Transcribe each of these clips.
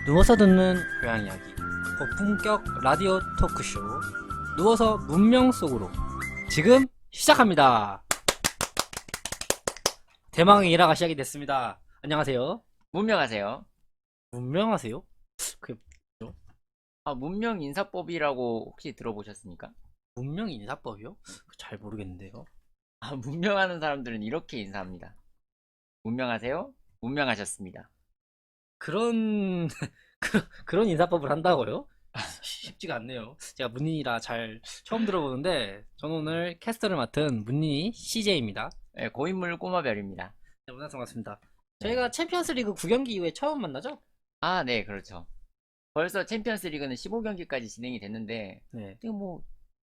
누워서 듣는 고향 이야기 고품격 라디오 토크쇼 누워서 문명 속으로 지금 시작합니다. 대망의 일화가 시작이 됐습니다. 안녕하세요. 문명하세요. 문명하세요? 그게 뭐죠? 문명 인사법이라고 혹시 들어보셨습니까? 문명 인사법이요? 잘 모르겠는데요. 문명하는 사람들은 이렇게 인사합니다. 문명하세요? 문명하셨습니다. 그런 그런 인사법을 한다고요? 쉽지가 않네요. 제가 문인이라 잘 처음 들어보는데 저는 오늘 캐스터를 맡은 문인이 CJ입니다. 네, 고인물 꼬마별입니다. 네, 만나서 반갑습니다. 네. 저희가 챔피언스리그 9경기 이후에 처음 만나죠? 네, 그렇죠. 벌써 챔피언스 리그는 15경기까지 진행이 됐는데, 네. 이거 뭐,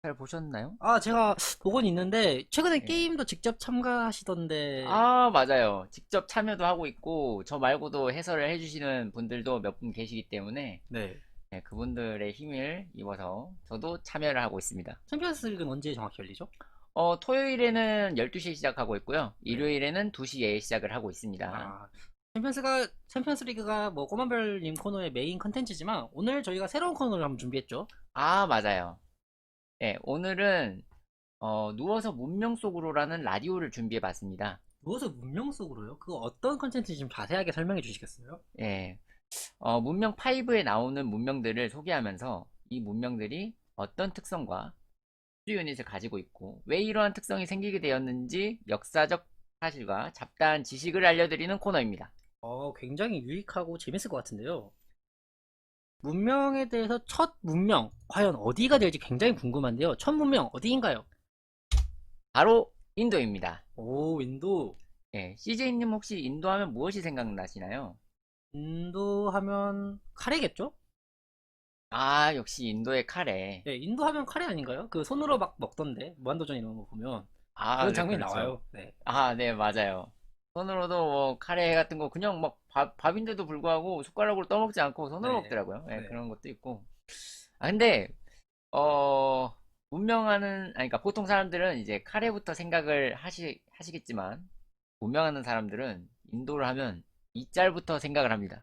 잘 보셨나요? 제가 보곤 있는데 최근에 네. 게임도 직접 참가하시던데. 맞아요. 직접 참여도 하고 있고, 저 말고도 해설을 해주시는 분들도 몇 분 계시기 때문에, 네. 네, 그분들의 힘을 입어서 저도 참여를 하고 있습니다. 챔피언스리그는 언제 정확히 열리죠? 토요일에는 12시에 시작하고 있고요. 네. 일요일에는 2시에 시작을 하고 있습니다. 챔피언스리그가 뭐 꼬만별님 코너의 메인 컨텐츠지만 오늘 저희가 새로운 코너를 한번 준비했죠. 맞아요. 네, 오늘은 누워서 문명 속으로라는 라디오를 준비해 봤습니다. 누워서 문명 속으로요? 그거 어떤 컨텐츠인지 좀 자세하게 설명해 주시겠어요? 예, 문명 5에 나오는 문명들을 소개하면서 이 문명들이 어떤 특성과 수 유닛을 가지고 있고 왜 이러한 특성이 생기게 되었는지 역사적 사실과 잡다한 지식을 알려드리는 코너입니다. 굉장히 유익하고 재밌을 것 같은데요. 문명에 대해서 첫 문명 과연 어디가 될지 굉장히 궁금한데요. 첫 문명 어디인가요? 바로 인도입니다. 오, 인도. 예, CJ님 혹시 인도 하면 무엇이 생각나시나요? 인도 하면 카레겠죠? 역시 인도의 카레. 네, 인도 하면 카레 아닌가요? 그 손으로 막 먹던데 무한도전 이런 거 보면 그런 네, 장면이 그렇죠. 나와요. 네, 네, 맞아요. 손으로도 뭐 카레 같은 거 그냥 막 밥인데도 불구하고 숟가락으로 떠먹지 않고 손으로 네, 먹더라고요. 예, 네. 그런 것도 있고. 근데 어, 그러니까 보통 사람들은 이제 카레부터 생각을 하시겠지만, 문명하는 사람들은 인도를 하면 이 짤부터 생각을 합니다.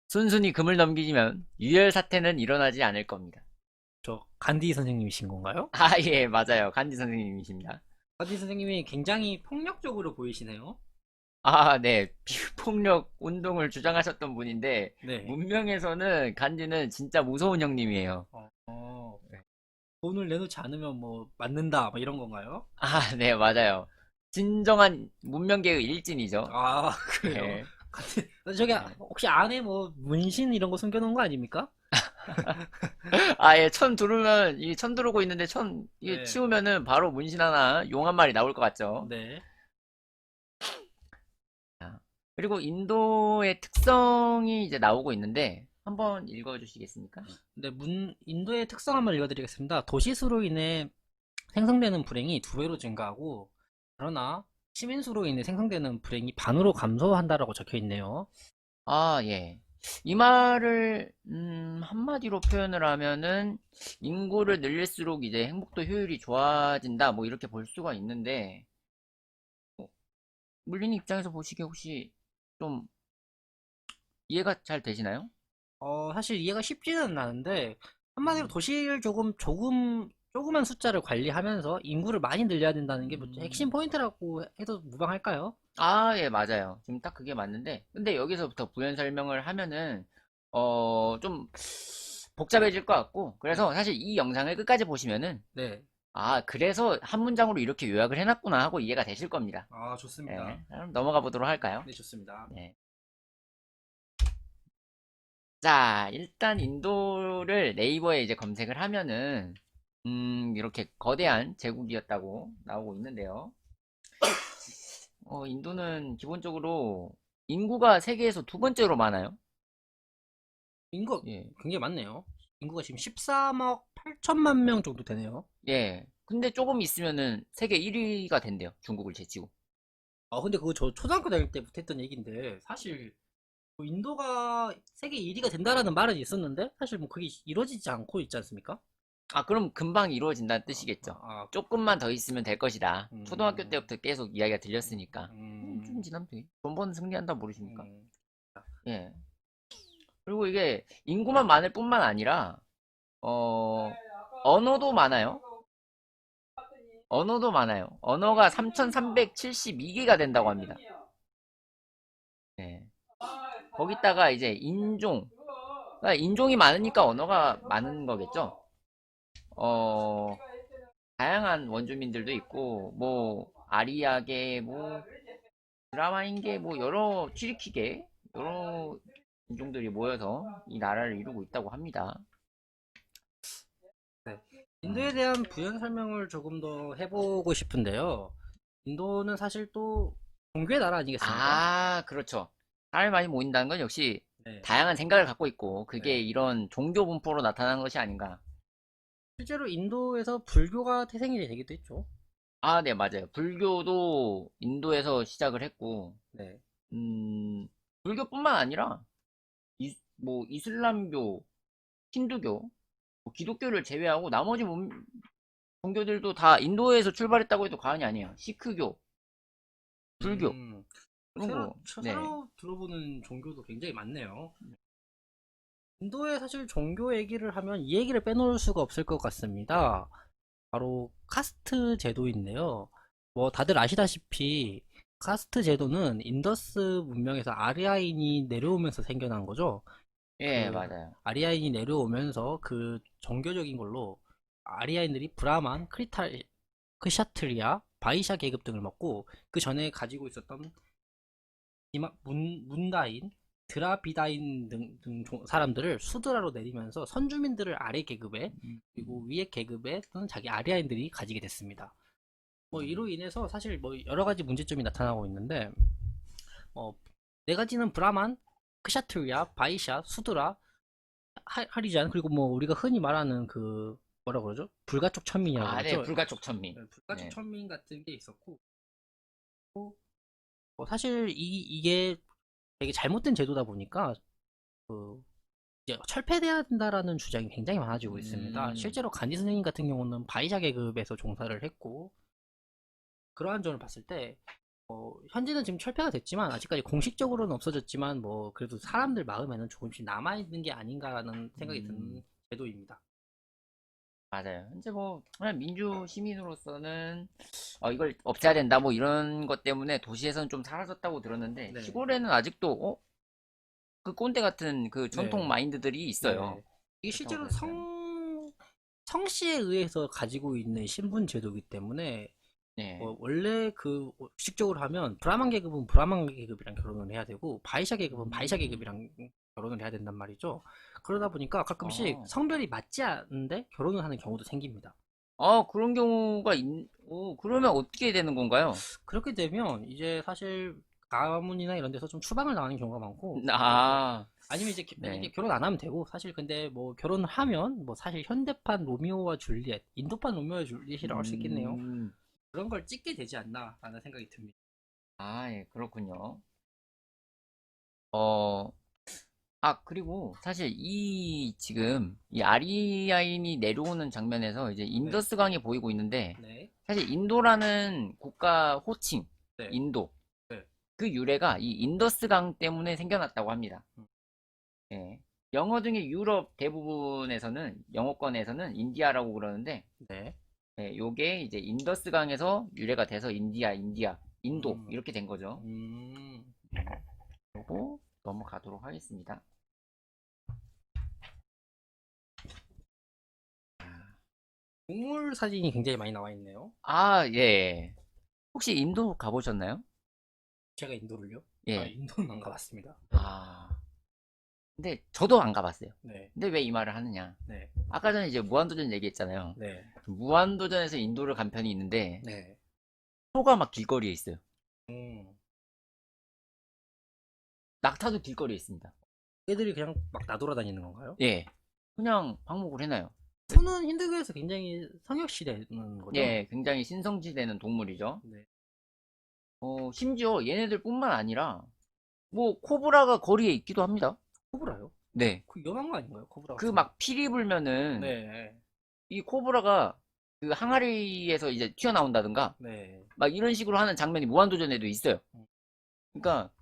순순히 금을 넘기면 유혈 사태는 일어나지 않을 겁니다. 저 간디 선생님이신 건가요? 예, 맞아요. 간지 선생님이십니다. 간디 선생님이 굉장히 폭력적으로 보이시네요. 네. 비폭력 운동을 주장하셨던 분인데, 네. 문명에서는 간지는 진짜 무서운 형님이에요. 네. 돈을 내놓지 않으면 뭐 맞는다, 뭐 이런 건가요? 네, 맞아요. 진정한 문명계의 일진이죠. 그래요. 네. 저기 네. 혹시 안에 뭐 문신 이런 거 숨겨놓은 거 아닙니까? 예, 천 두르면, 이 천 두르고 있는데 이게 네, 치우면은 바로 문신 하나, 용 한 마리 나올 것 같죠? 네. 아, 그리고 인도의 특성이 이제 나오고 있는데, 한번 읽어주시겠습니까? 근데 인도의 특성 한번 읽어드리겠습니다. 도시수로 인해 생성되는 불행이 2배로 증가하고, 그러나 시민수로 인해 생성되는 불행이 반으로 감소한다라고 적혀 있네요. 예. 이 말을, 한마디로 표현을 하면은, 인구를 늘릴수록 이제 행복도 효율이 좋아진다, 뭐 이렇게 볼 수가 있는데, 물린 입장에서 보시기에 혹시 좀 이해가 잘 되시나요? 사실 이해가 쉽지는 않은데, 한마디로 음, 도시를 조그만 숫자를 관리하면서 인구를 많이 늘려야 된다는 게 뭐 핵심 음. 포인트라고 해도 무방할까요? 예, 맞아요. 지금 딱 그게 맞는데, 근데 여기서부터 부연 설명을 하면은, 좀 복잡해질 것 같고, 네, 그래서 사실 이 영상을 끝까지 보시면은, 네. 그래서 한 문장으로 이렇게 요약을 해놨구나 하고 이해가 되실 겁니다. 좋습니다. 예, 그럼 넘어가 보도록 할까요? 네, 좋습니다. 네. 자, 일단 인도를 네이버에 이제 검색을 하면은, 이렇게 거대한 제국이었다고 나오고 있는데요. 인도는 기본적으로 인구가 세계에서 두 번째로 많아요. 인구 예, 굉장히 많네요. 인구가 지금 13억 8천만 명 정도 되네요. 예. 근데 조금 있으면은 세계 1위가 된대요. 중국을 제치고. 근데 그거 저 초등학교 다닐 때부터 했던 얘기인데, 사실 뭐 인도가 세계 1위가 된다라는 말은 있었는데, 사실 뭐 그게 이루어지지 않고 있지 않습니까? 그럼 금방 이루어진다는 아, 아, 뜻이겠죠. 아, 조금만 더 있으면 될 것이다. 초등학교 음, 때부터 계속 이야기가 들렸으니까. 좀 음, 지나면 돼. 돈 버는 승리한다 모르십니까? 음. 예. 그리고 이게 인구만 많을 뿐만 아니라, 어, 언어도 많아요. 언어도 많아요. 언어가 3,372개가 된다고 합니다. 예. 거기다가 이제 인종. 그러니까 인종이 많으니까 언어가 많은 거겠죠? 어, 다양한 원주민들도 있고, 뭐, 아리아계, 뭐, 드라마인계, 뭐, 여러, 튀르키계, 여러 인종들이 모여서 이 나라를 이루고 있다고 합니다. 네. 인도에 대한 부연 설명을 조금 더 해보고 싶은데요. 인도는 사실 또 종교의 나라 아니겠습니까? 아, 그렇죠. 사람이 많이 모인다는 건 역시 네. 다양한 생각을 갖고 있고, 그게 네. 이런 종교 분포로 나타나는 것이 아닌가. 실제로 인도에서 불교가 태생이 되기도 했죠. 아, 네, 맞아요. 불교도 인도에서 시작을 했고, 네. 불교뿐만 아니라, 뭐, 이슬람교, 힌두교, 뭐 기독교를 제외하고 나머지 종교들도 다 인도에서 출발했다고 해도 과언이 아니에요. 시크교, 불교, 음, 그런 거. 네. 새로 들어보는 종교도 굉장히 많네요. 인도에 사실 종교 얘기를 하면 이 얘기를 빼놓을 수가 없을 것 같습니다. 바로 카스트 제도인데요. 뭐 다들 아시다시피 카스트 제도는 인더스 문명에서 아리아인이 내려오면서 생겨난 거죠. 예, 그 맞아요. 아리아인이 내려오면서 그 종교적인 걸로 아리아인들이 브라만, 크샤트리아, 바이샤 계급 등을 먹고 그 전에 가지고 있었던 문다인, 드라비다인 등 사람들을 수드라로 내리면서 선주민들을 아래 계급에 그리고 위에 계급에는 자기 아리아인들이 가지게 됐습니다. 뭐 이로 인해서 사실 뭐 여러 가지 문제점이 나타나고 있는데 네 가지는 브라만, 크샤트리아, 바이샤, 수드라, 하리잔 그리고 뭐 우리가 흔히 말하는 그 뭐라 그러죠? 불가촉 천민이라고 아, 네, 그러죠. 불가촉 천민. 네, 불가촉 네. 천민 같은 게 있었고 사실 이게 되게 잘못된 제도다 보니까 그 이제 철폐돼야 한다라는 주장이 굉장히 많아지고 있습니다. 음, 실제로 간지 선생님 같은 경우는 바이자 계급에서 종사를 했고 그러한 점을 봤을 때 현재는 지금 철폐가 됐지만 아직까지 공식적으로는 없어졌지만 뭐 그래도 사람들 마음에는 조금씩 남아있는 게 아닌가라는 생각이 음, 드는 제도입니다. 맞아요. 현재 뭐, 그냥 민주 시민으로서는, 이걸 없애야 된다, 뭐 이런 것 때문에 도시에서는 좀 사라졌다고 들었는데, 네, 시골에는 아직도, 그 꼰대 같은 그 전통 네, 마인드들이 있어요. 네. 이게 그렇다고 실제로 들었어요. 성씨에 의해서 가지고 있는 신분 제도이기 때문에 네. 원래 그 식적으로 하면 브라만 계급은 브라만 계급이랑 결혼을 해야 되고 바이샤 계급은 바이샤 음, 계급이랑 결혼을 해야 된단 말이죠. 그러다 보니까 가끔씩 어, 성별이 맞지 않는데 결혼을 하는 경우도 생깁니다. 그런 경우가 그러면 어떻게 되는 건가요? 그렇게 되면 이제 사실 가문이나 이런 데서 좀 추방을 당하는 경우가 많고 아, 아니면 이제 만약에 네. 결혼 안 하면 되고 사실 근데 뭐 결혼을 하면 뭐 사실 현대판 로미오와 줄리엣, 인도판 로미오와 줄리엣이라고 할 수 있겠네요. 음, 그런 걸 찍게 되지 않나라는 생각이 듭니다. 아, 예, 그렇군요. 그리고 사실 지금, 이 아리아인이 내려오는 장면에서 이제 네, 인더스강이 보이고 있는데, 네, 사실 인도라는 국가 호칭, 네, 인도, 네. 그 유래가 이 인더스강 때문에 생겨났다고 합니다. 음, 예. 영어 중에 유럽 대부분에서는, 영어권에서는 인디아라고 그러는데, 네. 예, 요게 이제 인더스강에서 유래가 돼서 인디아, 인도, 음, 이렇게 된 거죠. 음, 그리고 넘어가도록 하겠습니다. 동물 사진이 굉장히 많이 나와 있네요. 아, 예. 혹시 인도 가보셨나요? 제가 인도를요? 아, 예. 인도는 안 가봤습니다. 아, 근데 저도 안 가봤어요. 네, 근데 왜 이 말을 하느냐? 네, 아까 전에 이제 무한도전 얘기했잖아요. 네, 무한도전에서 인도를 간 편이 있는데, 네. 소가 막 길거리에 있어요. 음, 낙타도 길거리에 있습니다. 애들이 그냥 막 나돌아다니는 건가요? 예. 그냥 방목을 해놔요. 소는 힌두교에서 굉장히 성역시되는 거죠? 예, 굉장히 신성지되는 동물이죠. 네. 심지어 얘네들뿐만 아니라, 뭐, 코브라가 거리에 있기도 합니다. 코브라요? 네. 그 위험한 거 아닌가요? 코브라 그 같은 거? 막 피리 불면은, 네, 이 코브라가 그 항아리에서 이제 튀어나온다든가, 네. 막 이런 식으로 하는 장면이 무한도전에도 있어요. 음, 그러니까,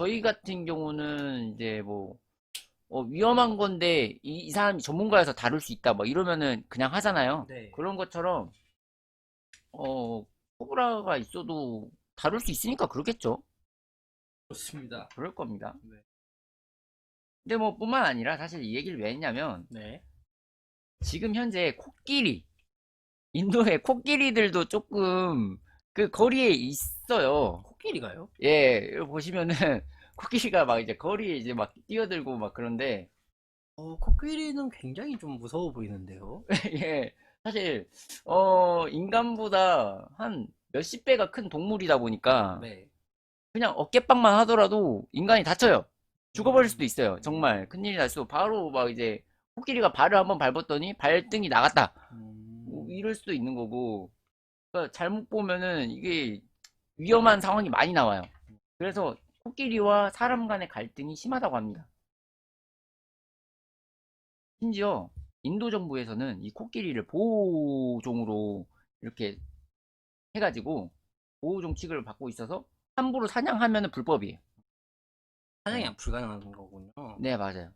저희 같은 경우는 이제 뭐 위험한 건데 이 사람이 전문가여서 다룰 수 있다 뭐 이러면은 그냥 하잖아요. 네. 그런 것처럼 코브라가 있어도 다룰 수 있으니까 그러겠죠. 좋습니다. 그럴 겁니다. 네. 근데 뭐 뿐만 아니라 사실 이 얘기를 왜 했냐면 네. 지금 현재 코끼리, 인도의 코끼리들도 조금 그 거리에 있어요. 코끼리가요? 예, 여기 보시면은 코끼리가 막 이제 거리에 이제 막 뛰어들고 막 그런데 코끼리는 굉장히 좀 무서워 보이는데요. 예, 사실 인간보다 한 몇십 배가 큰 동물이다 보니까 네. 그냥 어깨빵만 하더라도 인간이 다쳐요. 죽어버릴 수도 음. 있어요. 정말 큰일이 날 수도 바로 막 이제 코끼리가 발을 한번 밟았더니 발등이 나갔다. 뭐 음. 이럴 수도 있는 거고. 그러니까 잘못 보면은 이게 위험한 상황이 많이 나와요. 그래서 코끼리와 사람 간의 갈등이 심하다고 합니다. 심지어 인도 정부에서는 이 코끼리를 보호종으로 이렇게 해가지고 보호종 취급을 받고 있어서 함부로 사냥하면 불법이에요. 사냥이 네. 불가능한 거군요. 네, 맞아요.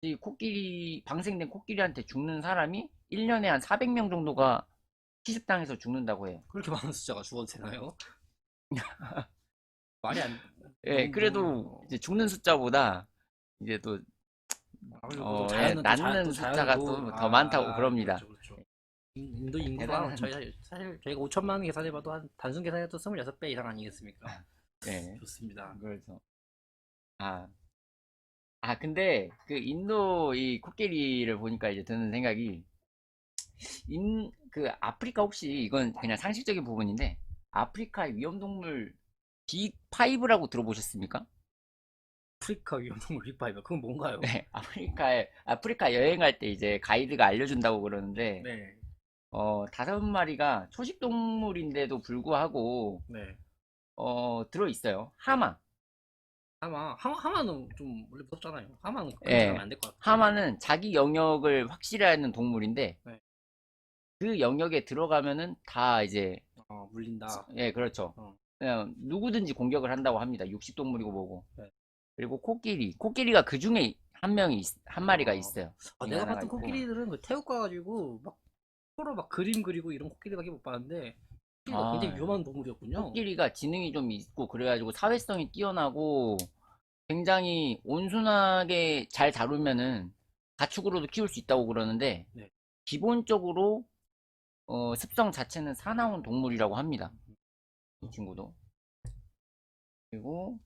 이 코끼리, 방생된 코끼리한테 죽는 사람이 1년에 한 400명 정도가 시습당해서 죽는다고 해요. 그렇게 많은 숫자가 죽어도 되나요? 말이 안, 예, 그래도 이제 죽는 숫자보다 이제 또, 그리고 또 예, 자연은 낳는 또 자연은 숫자가 또 더 많다고 그럽니다. 그렇죠, 그렇죠. 인도 인구가 대단한, 사실 저희가 5천만 원 계산해봐도 한 단순 계산해도 26배 이상 아니겠습니까? 예, 좋습니다. 그래서, 아, 근데 그 인도 이 코끼리를 보니까 이제 드는 생각이, 그 아프리카 혹시 이건 그냥 상식적인 부분인데, 아프리카의 위험동물 빅5라고 들어보셨습니까? 아프리카 위험동물 빅파이브 그건 뭔가요? 네, 아프리카 여행할 때 이제 가이드가 알려준다고 그러는데, 네, 5마리가 초식 동물인데도 불구하고, 네. 들어있어요. 하마. 하마는 좀 원래 무섭잖아요. 하마는 근처가면 예. 안 될 것 같아요. 하마는 자기 영역을 확실히 하는 동물인데, 네. 그 영역에 들어가면은 다 이제, 물린다. 예, 그렇죠. 어, 그냥 누구든지 공격을 한다고 합니다. 육식동물이고 뭐고. 네. 그리고 코끼리가 그 중에 한 마리가 어, 있어요. 중에 내가 하나가 봤던 있고. 코끼리들은 그 태국 가가지고 막 서로 막 그림 그리고 이런 코끼리밖에 못 봤는데 코끼리가 굉장히 아, 위험한 동물이었군요. 코끼리가 지능이 좀 있고 그래가지고 사회성이 뛰어나고 굉장히 온순하게 잘 다루면은 가축으로도 키울 수 있다고 그러는데 네. 기본적으로 습성 자체는 사나운 동물이라고 합니다. 이 친구도. 그리고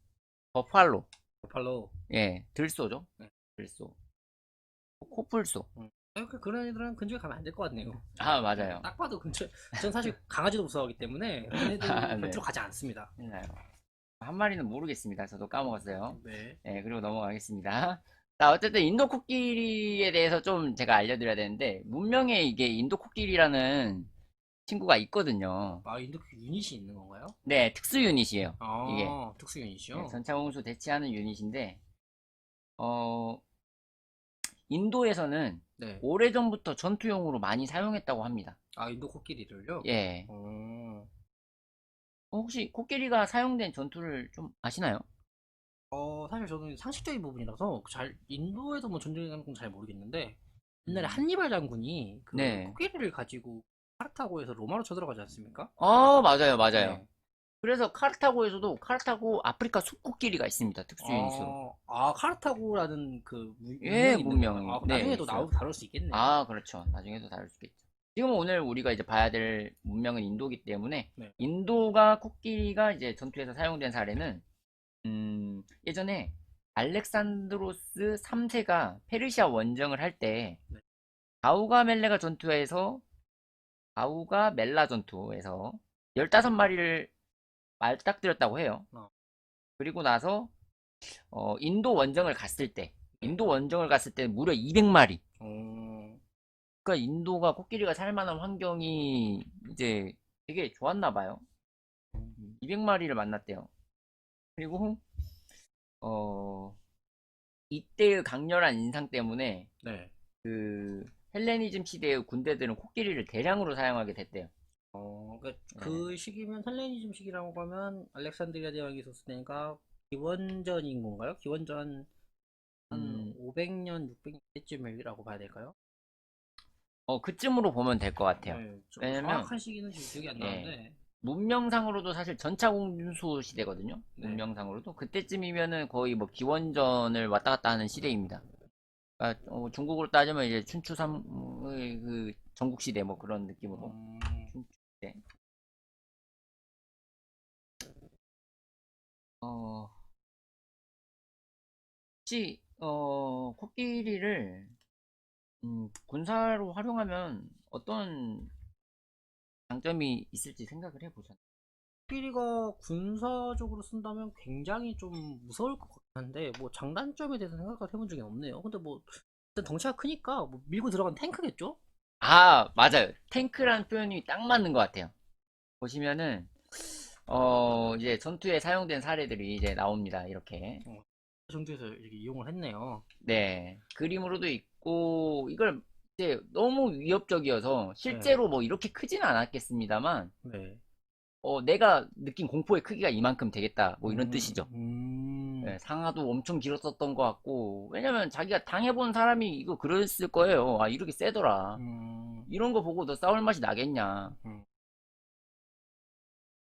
버팔로, 버팔로. 예, 들소죠. 네. 들소, 코뿔소. 그런 애들은 근처에 가면 안 될 것 같네요. 아, 맞아요. 딱 봐도 근처. 전 사실 강아지도 무서워하기 때문에 걔네들 아, 네. 곁으로 가지 않습니다. 맞아요. 한 마리는 모르겠습니다. 저도 까먹었어요. 네. 네, 그리고 넘어가겠습니다. 자, 어쨌든 인도 코끼리에 대해서 좀 제가 알려드려야 되는데, 문명에 이게 인도 코끼리라는 친구가 있거든요. 인도 유닛이 있는 건가요? 네, 특수 유닛이에요. 이게. 특수 네, 유닛이요? 전차 공수 대체하는 유닛인데, 어, 인도에서는 네. 오래전부터 전투용으로 많이 사용했다고 합니다. 인도 코끼리를요? 예. 어, 혹시 코끼리가 사용된 전투를 좀 아시나요? 사실 저는 상식적인 부분이라서 인도에서 뭐 전쟁하는 건 잘 모르겠는데, 옛날에 음. 한니발 장군이 그 네. 코끼리를 가지고 카르타고에서 로마로 쳐들어가지 않습니까? 맞아요, 맞아요. 네. 그래서 카르타고에서도 카르타고 아프리카 숲코끼리가 있습니다. 특수 유닛으로. 카르타고라는 그 예, 문명이 있는 문명이. 건가요? 네, 나중에 또 있어요. 다룰 수 있겠네요. 그렇죠. 나중에도 다룰 수 있겠죠. 지금 오늘 우리가 이제 봐야 될 문명은 인도기 때문에 네. 인도가 코끼리가 이제 전투에서 사용된 사례는 예전에 알렉산드로스 3세가 페르시아 원정을 할 때 네. 가우가 멜라 전투에서 15마리를 말딱들였다고 해요. 어. 그리고 나서 네. 인도 원정을 갔을 때 무려 200마리. 어, 그러니까 인도가 코끼리가 살 만한 환경이 이제 되게 좋았나 봐요. 200마리를 만났대요. 그리고 어 이때의 강렬한 인상 때문에 네. 그 헬레니즘 시대의 군대들은 코끼리를 대량으로 사용하게 됐대요. 그러니까 네. 그 시기면 헬레니즘 시기라고 하면 알렉산드리아 대왕이 있었으니까 기원전인 건가요? 기원전 한 음, 500년, 600년 때쯤이라고 봐야 될까요? 그쯤으로 보면 될 것 같아요. 네, 좀 왜냐면, 정확한 시기는 지금 기억이 안 예, 나는데, 문명상으로도 사실 전차공수 시대거든요. 네. 문명상으로도. 그때쯤이면은 거의 뭐 기원전을 왔다 갔다 하는 시대입니다. 그러니까 중국으로 따지면 이제 춘추삼의 그 전국시대 뭐 그런 느낌으로. 음, 춘추시대. 어, 혹시, 코끼리를, 군사로 활용하면 어떤 장점이 있을지 생각을 해보셨나요? 코끼리가 군사적으로 쓴다면 굉장히 좀 무서울 것 같긴 한데, 뭐 장단점에 대해서 생각을 해본 적이 없네요. 근데 뭐, 일단 덩치가 크니까 뭐 밀고 들어간 탱크겠죠? 아, 맞아요. 탱크란 표현이 딱 맞는 것 같아요. 보시면은, 이제 전투에 사용된 사례들이 이제 나옵니다. 이렇게. 그 정도에서 이렇게 이용을 했네요. 네. 그림으로도 있고, 이걸 이제 너무 위협적이어서 네, 실제로 뭐 이렇게 크지는 않았겠습니다만, 네. 내가 느낀 공포의 크기가 이만큼 되겠다. 뭐 이런 음, 뜻이죠. 음, 예, 상하도 엄청 길었었던 것 같고, 왜냐면 자기가 당해본 사람이 이거 그랬을 거예요. 아, 이렇게 세더라. 음, 이런 거 보고 너 싸울 맛이 나겠냐. 음.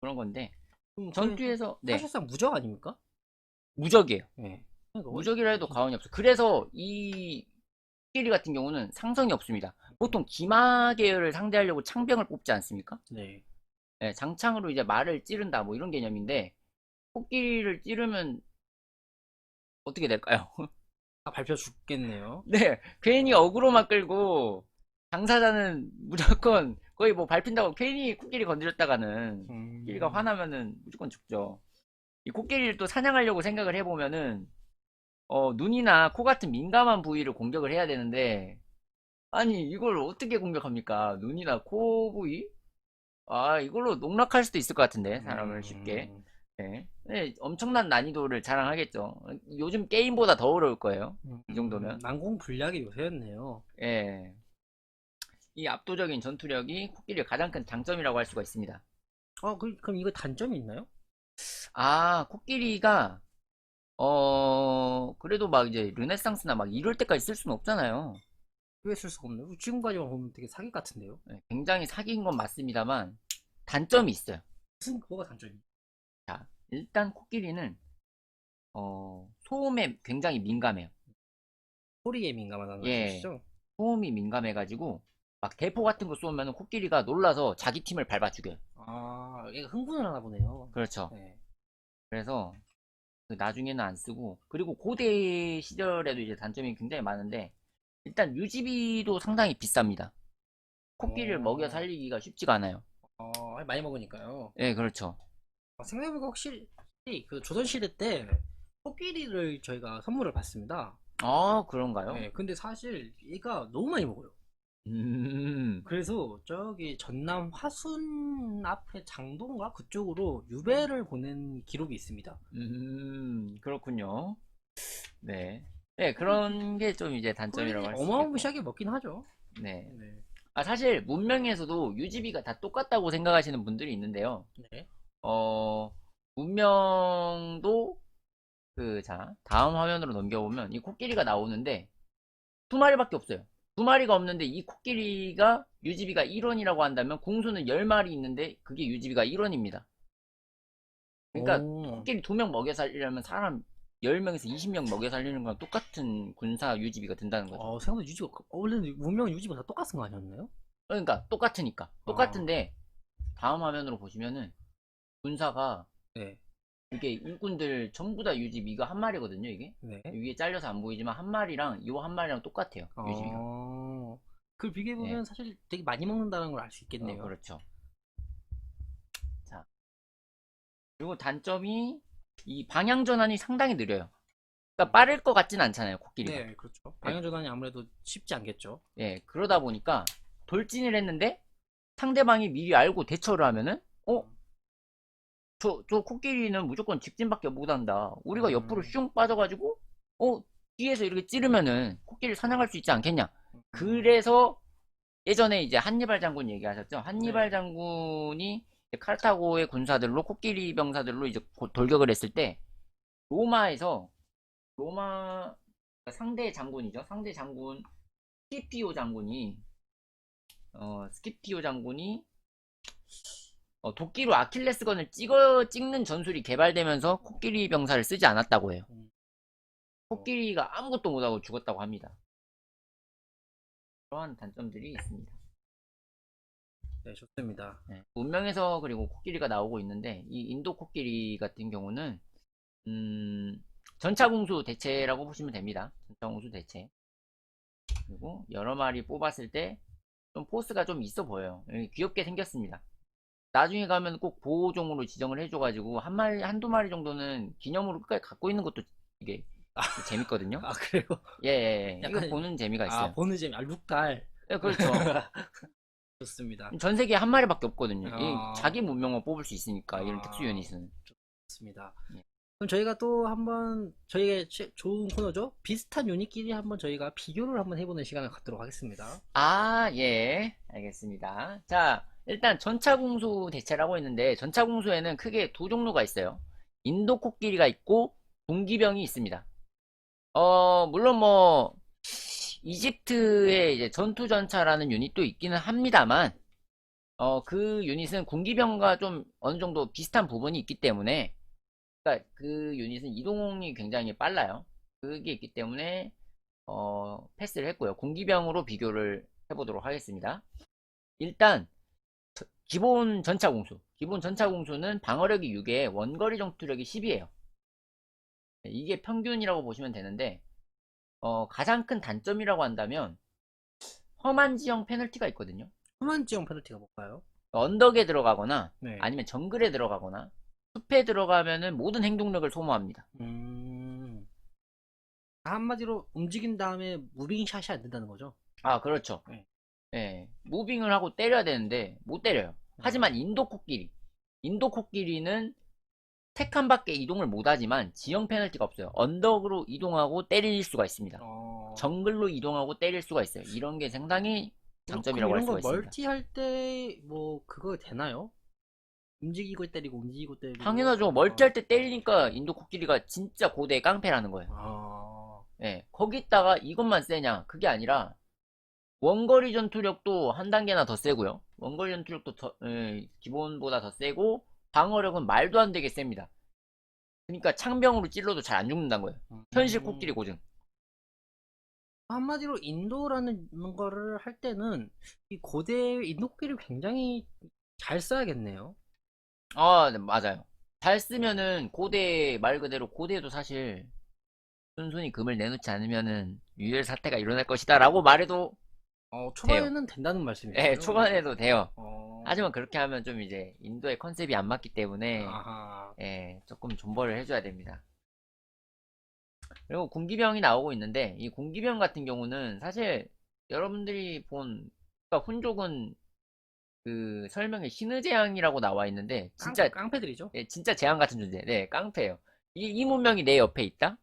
그런 건데, 그래서 전투에서, 네, 사실상 무적 아닙니까? 무적이에요. 네. 그러니까 무적이라 해도 과언이 없어. 그래서 이 코끼리 같은 경우는 상성이 없습니다. 보통 기마 계열을 상대하려고 창병을 뽑지 않습니까? 네. 예, 장창으로 이제 말을 찌른다 뭐 이런 개념인데 코끼리를 찌르면 어떻게 될까요? 다 밟혀 죽겠네요. 네, 괜히 어그로만 끌고 당사자는 무조건 거의 뭐 밟힌다고 괜히 코끼리 건드렸다가는 코끼리가 음, 화나면은 무조건 죽죠. 이 코끼리를 또 사냥하려고 생각을 해보면은 눈이나 코 같은 민감한 부위를 공격을 해야 되는데 아니 이걸 어떻게 공격합니까? 눈이나 코 부위? 아 이걸로 농락할 수도 있을 것 같은데 사람을 쉽게. 음, 네. 네, 엄청난 난이도를 자랑하겠죠. 요즘 게임보다 더 어려울 거예요. 이 정도면. 난공불락의 요새였네요. 예. 이 압도적인 전투력이 코끼리의 가장 큰 장점이라고 할 수가 있습니다. 그럼 이거 단점이 있나요? 아, 코끼리가 그래도 막 이제 르네상스나 막 이럴 때까지 쓸 수는 없잖아요. 왜 쓸 수가 없나요? 지금까지만 보면 되게 사기 같은데요? 예, 굉장히 사기인 건 맞습니다만 단점이 있어요. 무슨 뭐가 단점이? 자, 일단 코끼리는 소음에 굉장히 민감해요. 소리에 민감하다는 예, 말씀이시죠? 소음이 민감해가지고 막 대포 같은 거 쏘면 코끼리가 놀라서 자기 팀을 밟아 죽여요. 얘가 흥분을 하나 보네요. 그렇죠. 네. 그래서 그 나중에는 안 쓰고 그리고 고대 시절에도 이제 단점이 굉장히 많은데 일단 유지비도 상당히 비쌉니다. 코끼리를 먹여 어, 살리기가 쉽지가 않아요. 많이 먹으니까요. 예, 그렇죠. 생각해보니까 확실히 그 조선시대 때 코끼리를 저희가 선물을 받습니다. 아, 그런가요? 네, 근데 사실 얘가 너무 많이 먹어요. 음, 그래서 저기 전남 화순 앞에 장동가 그쪽으로 유배를 보낸 기록이 있습니다. 그렇군요. 네. 네, 그런 게 좀 이제 단점이라고 코끼리 할 수 있겠고. 어마무시하게 먹긴 하죠. 네. 네. 아, 사실 문명에서도 유지비가 다 똑같다고 생각하시는 분들이 있는데요. 네. 어, 문명도 자, 다음 화면으로 넘겨보면 이 코끼리가 나오는데 두 마리밖에 없어요. 두 마리가 없는데 이 코끼리가 유지비가 1원이라고 한다면 공수는 10마리 있는데 그게 유지비가 1원입니다. 그러니까 오. 코끼리 2명 먹여 살리려면 사람 10명에서 20명 먹여 살리는 거랑 똑같은 군사 유지비가 든다는 거죠. 생각보다 유지가 원래 문명은 유지가 다 똑같은 거 아니었나요? 그러니까 똑같으니까. 아, 똑같은데 다음 화면으로 보시면은 군사가 네. 이게 일꾼들 전부 다 유지비가 한 마리거든요, 이게. 네. 위에 잘려서 안 보이지만 한 마리랑 이 한 마리랑 똑같아요, 유지비가. 그걸 비교해 예. 보면 사실 되게 많이 먹는다는 걸 알 수 있겠네요. 그렇죠. 자, 그리고 단점이 이 방향 전환이 상당히 느려요. 그러니까 빠를 것 같진 않잖아요, 코끼리가. 네, 그렇죠. 예, 방향 전환이 아무래도 쉽지 않겠죠. 예, 그러다 보니까 돌진을 했는데 상대방이 미리 알고 대처를 하면은 저 코끼리는 무조건 직진밖에 못한다. 우리가 옆으로 음, 슝 빠져가지고 뒤에서 이렇게 찌르면은 코끼리를 사냥할 수 있지 않겠냐. 음, 그래서 예전에 이제 한니발 장군 얘기하셨죠. 네. 한니발 장군이 이제 카르타고의 군사들로 코끼리 병사들로 이제 돌격을 했을 때 로마에서 로마 상대 장군이죠. 상대 장군 스키피오 장군이 스키피오 장군이 도끼로 아킬레스건을 찍는 전술이 개발되면서 코끼리 병사를 쓰지 않았다고 해요. 음. 코끼리가 아무것도 못하고 죽었다고 합니다. 그러한 단점들이 있습니다. 네, 좋습니다. 네. 문명에서 그리고 코끼리가 나오고 있는데 이 인도 코끼리 같은 경우는 전차공수 대체라고 보시면 됩니다. 전차공수 대체. 그리고 여러 마리 뽑았을 때 좀 포스가 좀 있어 보여요. 귀엽게 생겼습니다. 나중에 가면 꼭 보호종으로 지정을 해줘가지고 한두 마리 정도는 기념으로 끝까지 갖고 있는 것도 이게 재밌거든요. 아, 그래요? 예, 예, 예. 이거 약간- 보는 재미가 아, 있어요. 보는 재미. 아, 룩달. 예, 그렇죠. 좋습니다. 전 세계에 한 마리밖에 없거든요. 아. 자기 문명만 뽑을 수 있으니까 이런 아. 특수 유닛은. 좋습니다. 예. 그럼 저희가 또 한번 저희의 좋은 코너죠. 비슷한 유닛끼리 한번 저희가 비교를 한번 해보는 시간을 갖도록 하겠습니다. 아, 예. 알겠습니다. 자, 일단 전차공수 대체라고 했는데 전차공수에는 크게 두 종류가 있어요. 인도 코끼리가 있고 동기병이 있습니다. 물론 뭐 이집트에 이제 전투전차라는 유닛도 있기는 합니다만 그 유닛은 군기병과 좀 어느 정도 비슷한 부분이 있기 때문에 그러니까 그 유닛은 이동이 굉장히 빨라요. 그게 있기 때문에 패스를 했고요. 군기병으로 비교를 해보도록 하겠습니다. 일단 기본 전차공수는 방어력이 6에 원거리 전투력이 10이에요. 이게 평균이라고 보시면 되는데 가장 큰 단점이라고 한다면 험한 지형 페널티가 있거든요. 험한 지형 페널티가 뭘까요? 언덕에 들어가거나 네. 아니면 정글에 들어가거나 숲에 들어가면은 모든 행동력을 소모합니다. 한마디로 움직인 다음에 무빙샷이 안 된다는 거죠. 아, 그렇죠. 네. 예, 무빙을 하고 때려야 되는데 못 때려요. 하지만 인도 코끼리는 택칸밖에 이동을 못하지만 지형 페널티가 없어요. 언덕으로 이동하고 때릴 수가 있습니다. 정글로 이동하고 때릴 수가 있어요. 이런 게 상당히 장점이라고 할 이런 수가 거 있습니다. 멀티 할 때 뭐 그거 되나요? 움직이고 때리고 움직이고 때리고. 당연하죠. 멀티할 때 때리니까 인도 코끼리가 진짜 고대 깡패라는 거예요. 아. 예, 거기다가 이것만 세냐? 그게 아니라 원거리 전투력도 한 단계나 더 세고요. 원거리 전투력도 기본보다 더 세고 방어력은 말도 안 되게 셉니다. 그러니까 창병으로 찔러도 잘 안 죽는다는 거예요. 현실 코끼리 고증. 한마디로 인도라는 거를 할 때는 이 고대 인도 코끼리를 굉장히 잘 써야겠네요. 아, 네, 맞아요. 잘 쓰면은 고대 말 그대로 고대도 사실 순순히 금을 내놓지 않으면은 유혈 사태가 일어날 것이다라고 말해도 초반에는 된다는 말씀이죠. 예, 초반에도 돼요. 어. 하지만 그렇게 하면 좀 이제 인도의 컨셉이 안 맞기 때문에 아하. 예, 조금 존버를 해줘야 됩니다. 그리고 군기병이 나오고 있는데 이 군기병 같은 경우는 사실 여러분들이 본 그러니까 훈족은 그 설명에 신의 재앙이라고 나와 있는데 진짜 깡패들이죠. 예, 진짜 재앙 같은 존재. 네, 깡패예요. 이 문명이 내 옆에 있다?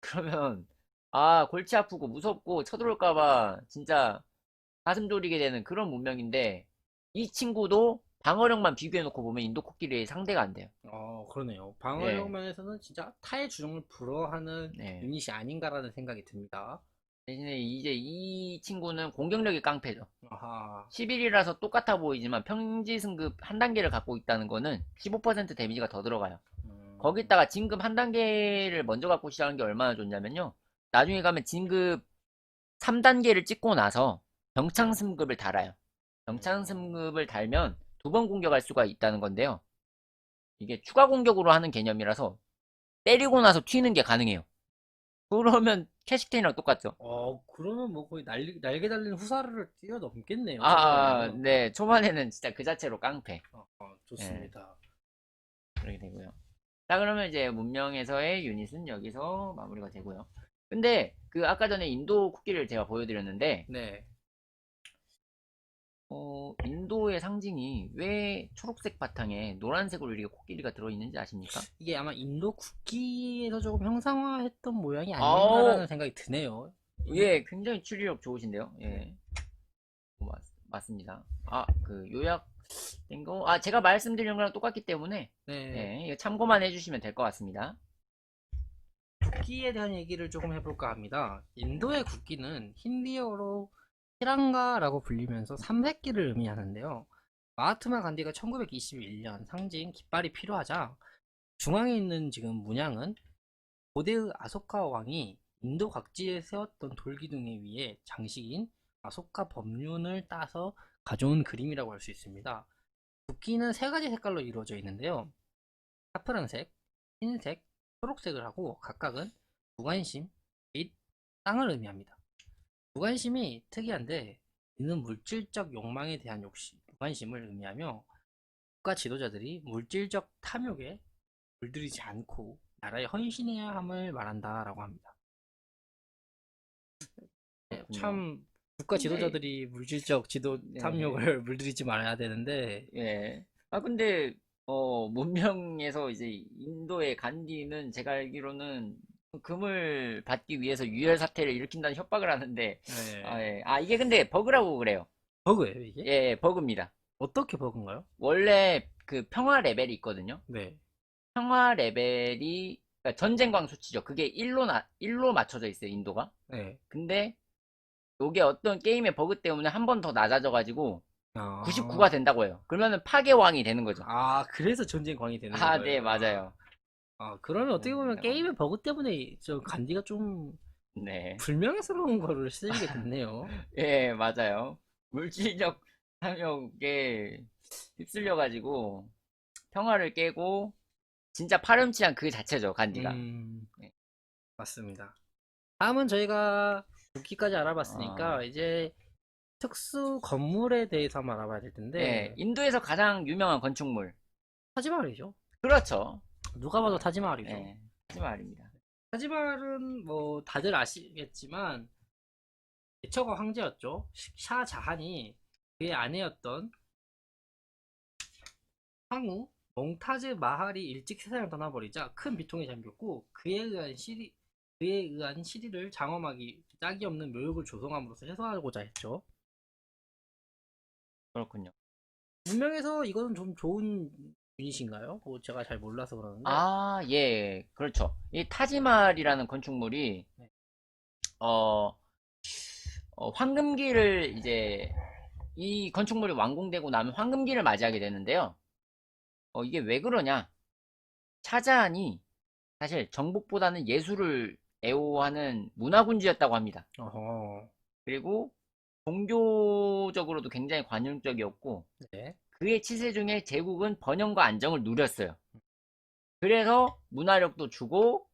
그러면 아 골치 아프고 무섭고 쳐들어올까봐 진짜 가슴 졸이게 되는 그런 문명인데 이 친구도 방어력만 비교해놓고 보면 인도 코끼리의 상대가 안 돼요. 그러네요. 방어력 예. 면에서는 진짜 타의 주종을 불허하는 네. 유닛이 아닌가라는 생각이 듭니다. 대신에 이제 이 친구는 공격력이 깡패죠. 아하. 11이라서 똑같아 보이지만 평지 승급 한 단계를 갖고 있다는 거는 15% 데미지가 더 들어가요. 거기다가 진급 한 단계를 먼저 갖고 시작하는 게 얼마나 좋냐면요. 나중에 가면 진급 3단계를 찍고 나서 병창 승급을 달아요. 병창 승급을 달면 두 번 공격할 수가 있다는 건데요. 이게 추가 공격으로 하는 개념이라서 때리고 나서 튀는 게 가능해요. 그러면 캐식텐이랑 똑같죠. 그러면 뭐 거의 날개 달린 후사를 뛰어넘겠네요. 네. 초반에는 진짜 그 자체로 깡패. 좋습니다. 그렇게 되고요. 자, 그러면 이제 문명에서의 유닛은 여기서 마무리가 되고요. 근데 그 아까 전에 인도 쿠키를 제가 보여드렸는데 네. 인도의 상징이 왜 초록색 바탕에 노란색으로 이렇게 코끼리가 들어있는지 아십니까? 이게 아마 인도 국기에서 조금 형상화했던 모양이 아닌가라는 생각이 드네요. 예, 굉장히 추리력 좋으신데요. 예. 맞습니다. 그 요약된 거, 제가 말씀드린 거랑 똑같기 때문에, 네. 예, 이거 참고만 해주시면 될 것 같습니다. 국기에 대한 얘기를 조금 해볼까 합니다. 인도의 국기는 힌디어로 티랑가라고 불리면서 삼색기를 의미하는데요. 마하트마 간디가 1921년 상징 깃발이 필요하자 중앙에 있는 지금 문양은 고대의 아소카 왕이 인도 각지에 세웠던 돌기둥에 위에 장식인 아소카 법륜을 따서 가져온 그림이라고 할 수 있습니다. 국기는 세 가지 색깔로 이루어져 있는데요. 사프란색, 흰색, 초록색을 하고 각각은 무관심 및 땅을 의미합니다. 무관심이 특이한데 이는 물질적 욕망에 대한 욕심, 무관심을 의미하며 국가 지도자들이 물질적 탐욕에 물들이지 않고 나라에 헌신해야 함을 말한다라고 합니다. 네, 그렇군요. 참 국가 근데 지도자들이 물질적 지도 네. 탐욕을 물들이지 말아야 되는데 예. 아, 근데, 문명에서 이제 인도의 간디는 제가 알기로는 금을 받기 위해서 유혈 사태를 일으킨다는 협박을 하는데, 아, 네. 예. 아, 이게 근데 버그라고 그래요. 버그예요 이게? 예, 버그입니다. 어떻게 버그인가요? 원래 그 평화 레벨이 있거든요. 네. 평화 레벨이, 그러니까 전쟁광 수치죠. 그게 1로 맞춰져 있어요, 인도가. 네. 근데, 요게 어떤 게임의 버그 때문에 한 번 더 낮아져가지고, 아, 99가 된다고 해요. 그러면은 파괴왕이 되는 거죠. 그래서 전쟁 광이 되는 아, 거예요. 네, 맞아요. 그러면 어떻게 보면 된다고 합니다. 게임의 버그 때문에 저 간디가 좀 네. 불명예스러운 거를 쓰이게 됐네요. 예, 맞아요. 물질적 탐욕에 휩쓸려가지고 평화를 깨고 진짜 파렴치한 그 자체죠, 간디가. 네. 맞습니다. 다음은 저희가 국기까지 어, 알아봤으니까 이제 특수 건물에 대해서 한번 알아봐야 될 예, 텐데 인도에서 가장 유명한 건축물. 타지마할이죠. 그렇죠. 누가 봐도 타지마할이죠. 예, 하지말입니다. 타지마할은 뭐 다들 아시겠지만 대처가 황제였죠. 샤자한이 그의 아내였던 황후 몽타즈 마할이 일찍 세상을 떠나버리자 큰 비통에 잠겼고 그에 의한 시리를 장엄하기 짝이 없는 묘역을 조성함으로써 해소하고자 했죠. 그렇군요. 문명에서 이거는 좀 좋은 유닛인가요? 뭐 제가 잘 몰라서 그러는데. 아, 예, 그렇죠. 이 타지말이라는 건축물이 네. 어, 황금기를 이제 이 건축물이 완공되고 나면 황금기를 맞이하게 되는데요. 이게 왜 그러냐? 샤자한이 사실 정복보다는 예술을 애호하는 문화군주였다고 합니다. 어허. 그리고 종교적으로도 굉장히 관용적이었고 네. 그의 치세 중에 제국은 번영과 안정을 누렸어요. 그래서 문화력도 주고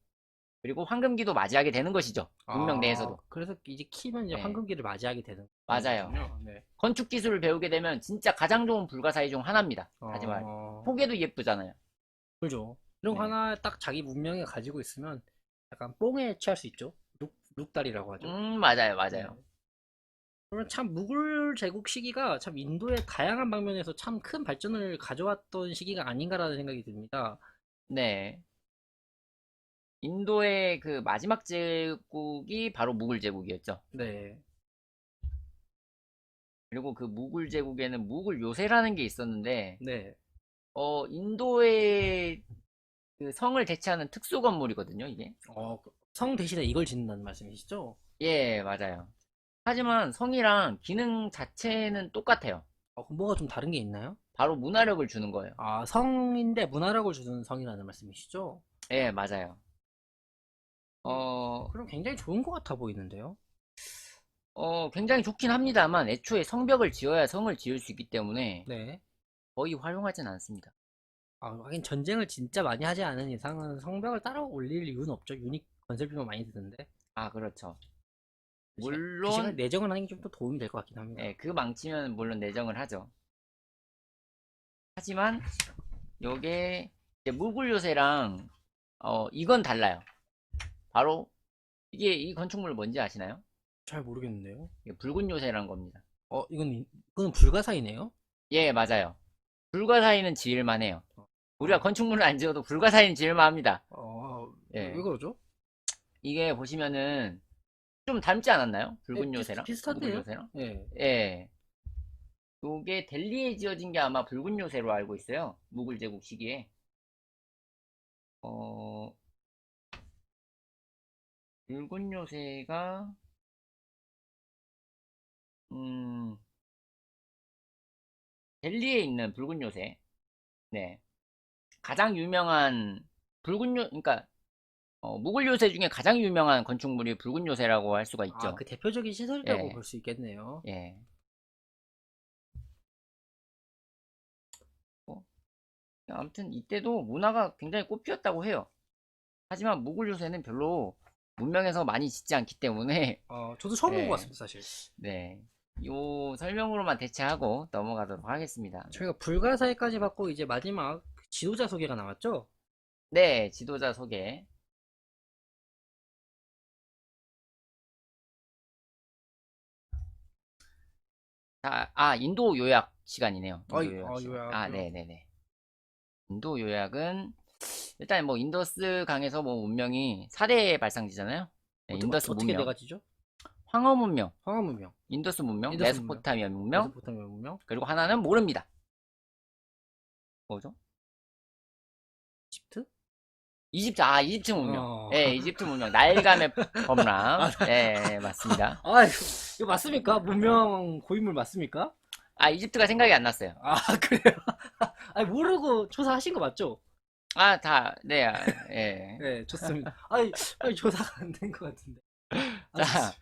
그리고 황금기도 맞이하게 되는 것이죠. 문명 내에서도. 그래서 이제 키면 이제 네, 황금기를 맞이하게 되는 맞아요. 거군요. 네. 건축 기술을 배우게 되면 진짜 가장 좋은 불가사의 중 하나입니다. 타지말. 어, 보기에도 예쁘잖아요. 그죠. 이런 거 네. 하나 딱 자기 문명에 가지고 있으면 약간 뽕에 취할 수 있죠. 룩달이라고 하죠. 맞아요, 네. 맞아요. 그러면 참 무굴 제국 시기가 참 인도의 다양한 방면에서 참 큰 발전을 가져왔던 시기가 아닌가라는 생각이 듭니다. 네. 인도의 그 마지막 제국이 바로 무굴 제국이었죠. 네. 그리고 그 무굴 제국에는 무굴 요새라는 게 있었는데, 네. 인도의 그 성을 대체하는 특수 건물이거든요, 이게. 성 대신에 이걸 짓는다는 말씀이시죠? 예, 맞아요. 하지만 성이랑 기능 자체는 똑같아요. 그럼 뭐가 좀 다른 게 있나요? 바로 문화력을 주는 거예요. 성인데 문화력을 주는 성이라는 말씀이시죠? 예, 맞아요. 음, 어, 그럼 굉장히 좋은 것 같아 보이는데요? 굉장히 좋긴 합니다만, 애초에 성벽을 지어야 성을 지을 수 있기 때문에 네. 거의 활용하진 않습니다. 하긴 전쟁을 진짜 많이 하지 않은 이상은 성벽을 따로 올릴 이유는 없죠. 유닛 건설비만 많이 드는데. 아, 그렇죠. 그 시간에 물론, 내정을 하는 게 좀 더 도움이 될 것 같긴 합니다. 예, 그 망치면 물론 내정을 하죠. 하지만 요게 이제 무굴 요새랑 이건 달라요. 바로 이게 이 건축물 뭔지 아시나요? 잘 모르겠는데요. 이게 붉은 요새란 겁니다. 이거는 불가사이네요? 예, 맞아요. 불가사의는 지을만 해요. 우리가 아, 건축물을 안 지어도 불가사의는 지을만 합니다. 왜 예. 그러죠? 이게 보시면은 좀 닮지 않았나요? 네, 붉은 요새랑? 무굴 비슷한데요? 요새랑? 예. 예. 요게 델리에 지어진 게 아마 붉은 요새로 알고 있어요. 무굴 제국 시기에. 어, 붉은 요새가 음, 델리에 있는 붉은 요새. 네. 가장 유명한 그러니까 무굴 요새 중에 가장 유명한 건축물이 붉은 요새라고 할 수가 아, 있죠. 그 대표적인 시설이라고 예, 볼 수 있겠네요. 예. 뭐, 아무튼 이때도 문화가 굉장히 꽃피었다고 해요. 하지만 무굴 요새는 별로 문명에서 많이 짓지 않기 때문에 저도 처음 본 것 예, 같습니다, 사실. 네. 요 설명으로만 대체하고 넘어가도록 하겠습니다. 저희가 불가사의까지 받고 이제 마지막 지도자 소개가 나왔죠? 네, 지도자 소개. 자, 인도 요약 시간이네요. 인도 요약 시간. 요약요. 네네네. 인도 요약은 일단 뭐 인더스 강에서 뭐 문명이 4대 발상지잖아요. 네, 인더스 어떻게 문명, 돼가지죠? 황허 문명, 황하 문명, 인더스 문명, 인더스 문명, 메소포타미아 문명, 메소포타미아 문명, 그리고 하나는 모릅니다. 뭐죠? 이집트? 이집트 문명. 어. 예, 이집트 문명. 나일감의 아, 범람. 예, 맞습니다. 이거 맞습니까? 문명 고인물 맞습니까? 이집트가 생각이 안 났어요. 아, 그래요? 모르고 조사하신 거 맞죠? 네, 예. 네, 좋습니다. 조사가 안 된 것 같은데. 자, 좋습니다.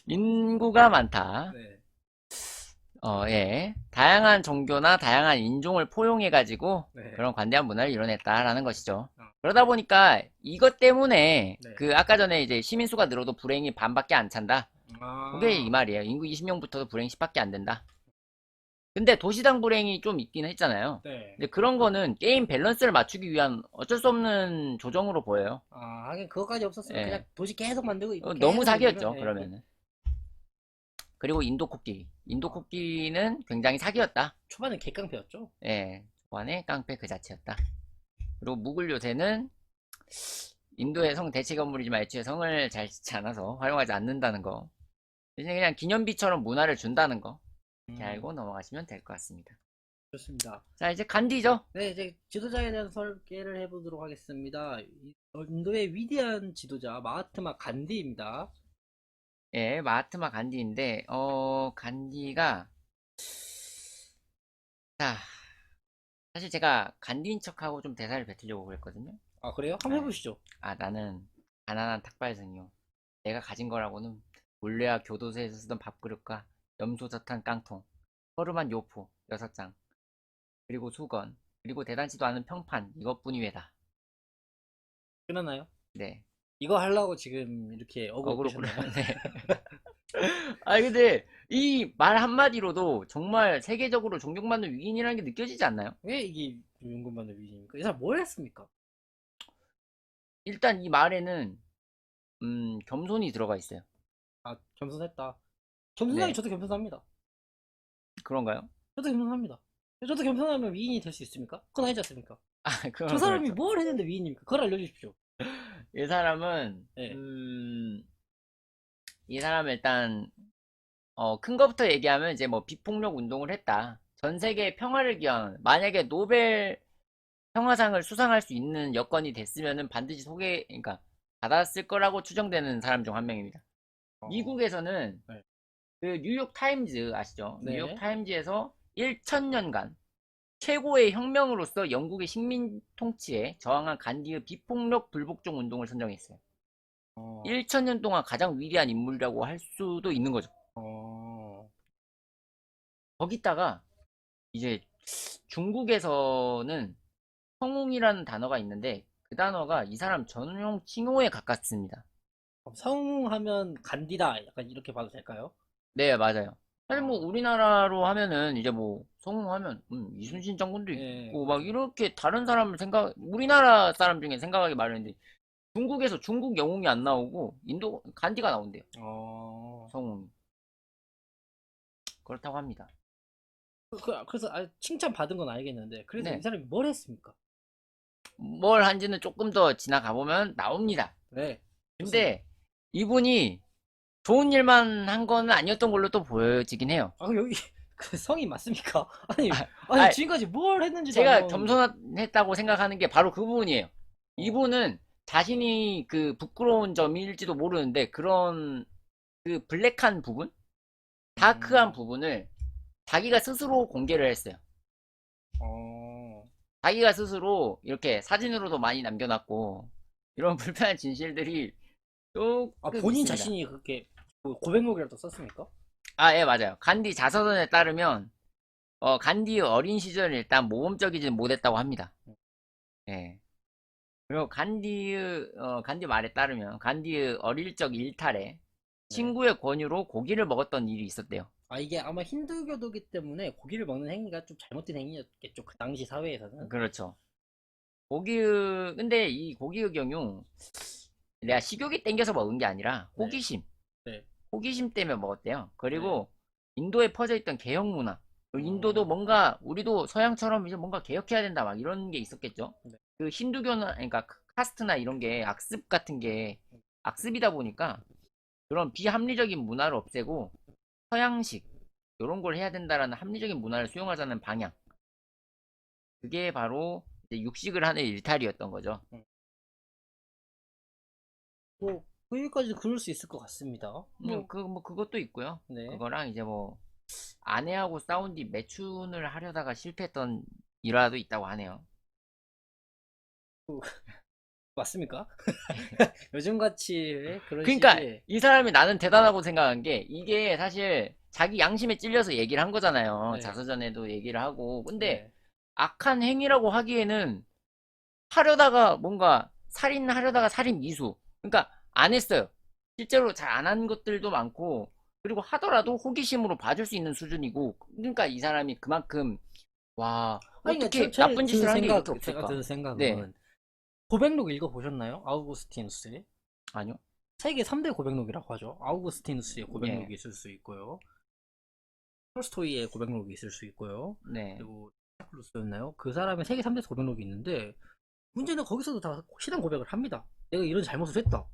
인구가 많다. 네. 예. 다양한 종교나 다양한 인종을 포용해가지고 네. 그런 관대한 문화를 이뤄냈다라는 것이죠. 어. 그러다 보니까 이것 때문에 네. 그 아까 전에 이제 시민수가 늘어도 불행이 반밖에 안 찬다. 그게 이 말이에요. 인구 20명부터도 불행 10밖에 안 된다. 근데 도시당 불행이 좀 있긴 했잖아요. 네. 근데 그런 거는 게임 밸런스를 맞추기 위한 어쩔 수 없는 조정으로 보여요. 하긴 그거까지 없었으면 예. 그냥 도시 계속 만들고 있고 너무 계속 사기였죠, 만들면, 예. 그러면은. 그리고 인도 코끼리. 인도 코끼리는 굉장히 사기였다. 초반에 개깡패였죠? 예, 초반에 깡패 그 자체였다. 그리고 무굴 요새는 인도의 성 대체 건물이지만 애초에 성을 잘 짓지 않아서 활용하지 않는다는 거. 대신에 그냥 기념비처럼 문화를 준다는 거. 이렇게 알고 넘어가시면 될 것 같습니다. 좋습니다. 자, 이제 간디죠? 네, 이제 지도자에 대한 설계를 해보도록 하겠습니다. 인도의 위대한 지도자 마하트마 간디입니다. 예, 마하트마 간디인데, 간디가, 자, 사실 제가 간디인 척하고 좀 대사를 뱉으려고 그랬거든요. 그래요? 한번 해보시죠. 나는 가난한 탁발생이요. 내가 가진 거라고는 몰래와 교도소에서 쓰던 밥그릇과 염소젓한 깡통, 허름한 요포 6장, 그리고 수건, 그리고 대단치도 않은 평판 이것뿐이외다. 끝났나요? 네. 이거 하려고 지금 이렇게 어그로 어그로 끄셨나요? 끌어요. 네. 근데 이 말 한마디로도 정말 세계적으로 존경받는 위인이라는 게 느껴지지 않나요? 왜 이게 윤금반의 위인입니까? 이 사람 뭘 했습니까? 일단 이 말에는 겸손이 들어가 있어요. 겸손했다. 겸손하기 네. 저도 겸손합니다. 그런가요? 저도 겸손합니다. 저도 겸손하면 위인이 될 수 있습니까? 그건 아니지 않습니까? 그건 저 사람이 그렇죠. 뭘 했는데 위인입니까? 그걸 알려주십시오. 이 사람은 네. 이 사람은 일단 큰 거부터 얘기하면 이제 뭐 비폭력 운동을 했다. 전 세계 평화를 기원 만약에 노벨 평화상을 수상할 수 있는 여건이 됐으면은 반드시 그러니까 받았을 거라고 추정되는 사람 중 한 명입니다. 미국에서는 네. 그 뉴욕 타임즈 아시죠? 네. 뉴욕 타임즈에서 1000년간 최고의 혁명으로서 영국의 식민 통치에 저항한 간디의 비폭력 불복종 운동을 선정했어요. 1000년 동안 가장 위대한 인물이라고 할 수도 있는 거죠. 거기다가 이제 중국에서는 성웅이라는 단어가 있는데 그 단어가 이 사람 전용 칭호에 가깝습니다. 성하면 간디다. 약간 이렇게 봐도 될까요? 네, 맞아요. 사실 뭐 우리나라로 하면은 이제 뭐 성웅하면 이순신 장군도 예, 있고 막 이렇게 다른 사람을 우리나라 사람 중에 생각하기 마련인데 중국에서 중국 영웅이 안 나오고 인도 간디가 나온대요. 성웅이. 그렇다고 합니다. 그래서 칭찬 받은 건 알겠는데 그래서 네. 이 사람이 뭘 했습니까? 뭘 한지는 조금 더 지나가 보면 나옵니다. 네. 근데 이분이 좋은 일만 한 건 아니었던 걸로 또 보여지긴 해요. 여기 그 성이 맞습니까? 아니 아, 지금까지 뭘 했는지도 안 제가 나오는데. 겸손했다고 생각하는 게 바로 그 부분이에요. 이분은 자신이 그 부끄러운 점일지도 모르는데 그런 그 블랙한 부분, 다크한 음. 부분을 자기가 스스로 공개를 했어요. 어. 자기가 스스로 이렇게 사진으로도 많이 남겨놨고 이런 불편한 진실들이 아, 조금 본인 있습니다. 자신이 그렇게 그 고백록이라도 썼습니까? 아, 예, 맞아요. 간디 자서전에 따르면 간디의 어린 시절을 일단 모범적이진 못했다고 합니다. 예. 그리고 간디 말에 따르면 간디의 어릴 적 일탈에 네. 친구의 권유로 고기를 먹었던 일이 있었대요. 아, 이게 아마 힌두교도기 때문에 고기를 먹는 행위가 좀 잘못된 행위였겠죠. 그 당시 사회에서는. 그렇죠. 근데 이 고기의 경우 내가 식욕이 땡겨서 먹은 게 아니라 네. 네. 호기심 때문에 먹었대요. 네. 그리고 인도에 퍼져 있던 개혁 문화. 인도도 어. 뭔가 우리도 서양처럼 이제 뭔가 개혁해야 된다 막 이런 게 있었겠죠. 네. 그 힌두교나 그러니까 카스트나 이런 게 악습 같은 게 악습이다 보니까 그런 비합리적인 문화를 없애고 서양식 이런 걸 해야 된다라는 합리적인 문화를 수용하자는 방향. 그게 바로 이제 육식을 하는 일탈이었던 거죠. 음. 뭐 거기까지 그럴 수 있을 것 같습니다. 뭐 그것도 있고요. 네. 그거랑 이제 뭐 아내하고 싸운 뒤 매춘을 하려다가 실패했던 일화도 있다고 하네요. 맞습니까? 요즘같이 그런 그러니까 시기에 이 사람이 나는 대단하고 생각한 게 이게 사실 자기 양심에 찔려서 얘기를 한 거잖아요. 네. 자서전에도 얘기를 하고. 근데 네. 악한 행위라고 하기에는 하려다가 뭔가 살인하려다가 살인 미수. 그러니까 안 했어요. 실제로 잘 안 한 것들도 많고 그리고 하더라도 호기심으로 봐줄 수 있는 수준이고 그러니까 이 사람이 그만큼 와 아니, 그러니까 어떻게 나쁜 짓을 한 게 이렇게 제가 없을까? 든 네. 생각은 고백록 읽어보셨나요? 아우구스티누스의? 아니요. 세계 3대 고백록이라고 하죠. 아우구스티누스의 예. 고백록이 있을 수 있고요. 톨스토이의 고백록이 있을 수 있고요. 네. 그리고 루스였나요? 그 사람의 세계 3대 고백록이 있는데 문제는 거기서도 다 실한 고백을 합니다. 내가 이런 잘못을 했다.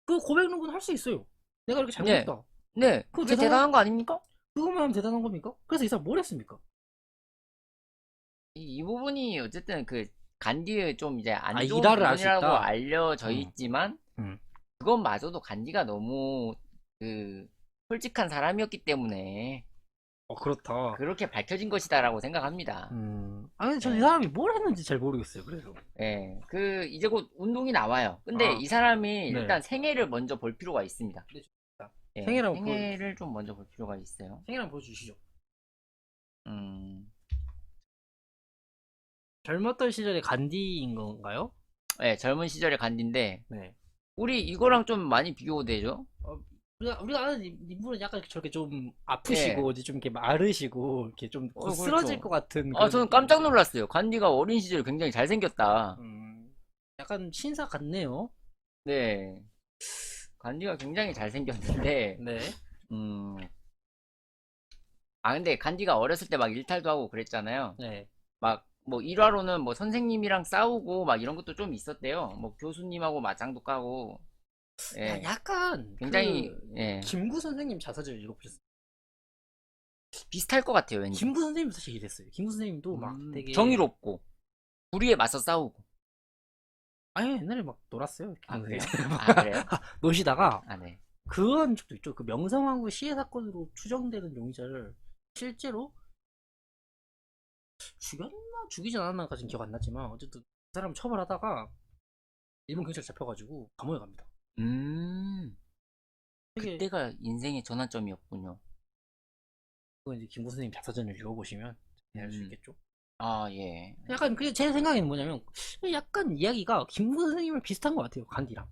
그 고백록은 할 수 있어요. 내가 이렇게 네. 잘못했다. 네. 그거 그게 대단한 거 아닙니까? 그것만 하면 대단한 겁니까? 그래서 이 사람 뭘 했습니까? 이 부분이 어쨌든 그 간디의 좀 이제 아, 안 좋은 일화를 알 수 부분이라고 있다. 알려져 음, 있지만 음. 그것마저도 간디가 너무 그 솔직한 사람이었기 때문에 그렇다. 그렇게 밝혀진 것이다라고 생각합니다. 아니, 저 이 예. 사람이 뭘 했는지 잘 모르겠어요. 그래서. 예. 그 이제 곧 운동이 나와요. 근데 아, 이 사람이 네. 일단 생애를 먼저 볼 필요가 있습니다. 네, 좋습니다. 예. 생일 한번 생애를 좀 먼저 볼 필요가 있어요. 생일 한번 보여주시죠. 음. 젊었던 시절의 간디인 건가요? 예, 젊은 시절의 간디인데 네. 우리 이거랑 좀 많이 비교되죠? 우리가 아는 인물은 약간 저렇게 좀 예. 아프시고, 어디 좀 이렇게 마르시고, 이렇게 좀 곧 쓰러질 그렇죠. 것 같은 아, 그런 저는 느낌. 깜짝 놀랐어요. 간디가 어린 시절 굉장히 잘생겼다. 약간 신사 같네요. 네. 간디가 굉장히 잘생겼는데, 네. 음, 근데 간디가 어렸을 때 막 일탈도 하고 그랬잖아요. 네. 막, 뭐, 일화로는 뭐 선생님이랑 싸우고 막 이런 것도 좀 있었대요. 뭐 교수님하고 맞짱도 까고, 예. 약간 굉장히, 예. 김구 선생님 자서전 읽어보셨어요? 비슷할 것 같아요, 왠지. 김구 선생님도 사실 이랬어요. 김구 선생님도 막 되게 정의롭고, 불의에 맞서 싸우고. 아예 옛날에 막 놀았어요. 아, 김구 그래요? 선생님. 아, 그래요? 노시다가 아, 네. 그런 적도 있죠. 그 명성황후 시해 사건으로 추정되는 용의자를 실제로 죽였나 죽이지 않았나까지는 기억 안 나지만 어쨌든 그 사람 처벌하다가 일본 경찰 잡혀가지고 감옥에 갑니다. 음, 되게 그때가 인생의 전환점이었군요. 그거 이제 김구 선생님 자서전을 읽어보시면 알 수 음, 있겠죠. 아, 예. 약간 그 제 생각에는 뭐냐면 약간 이야기가 김구 선생님이랑 비슷한 것 같아요. 간디랑.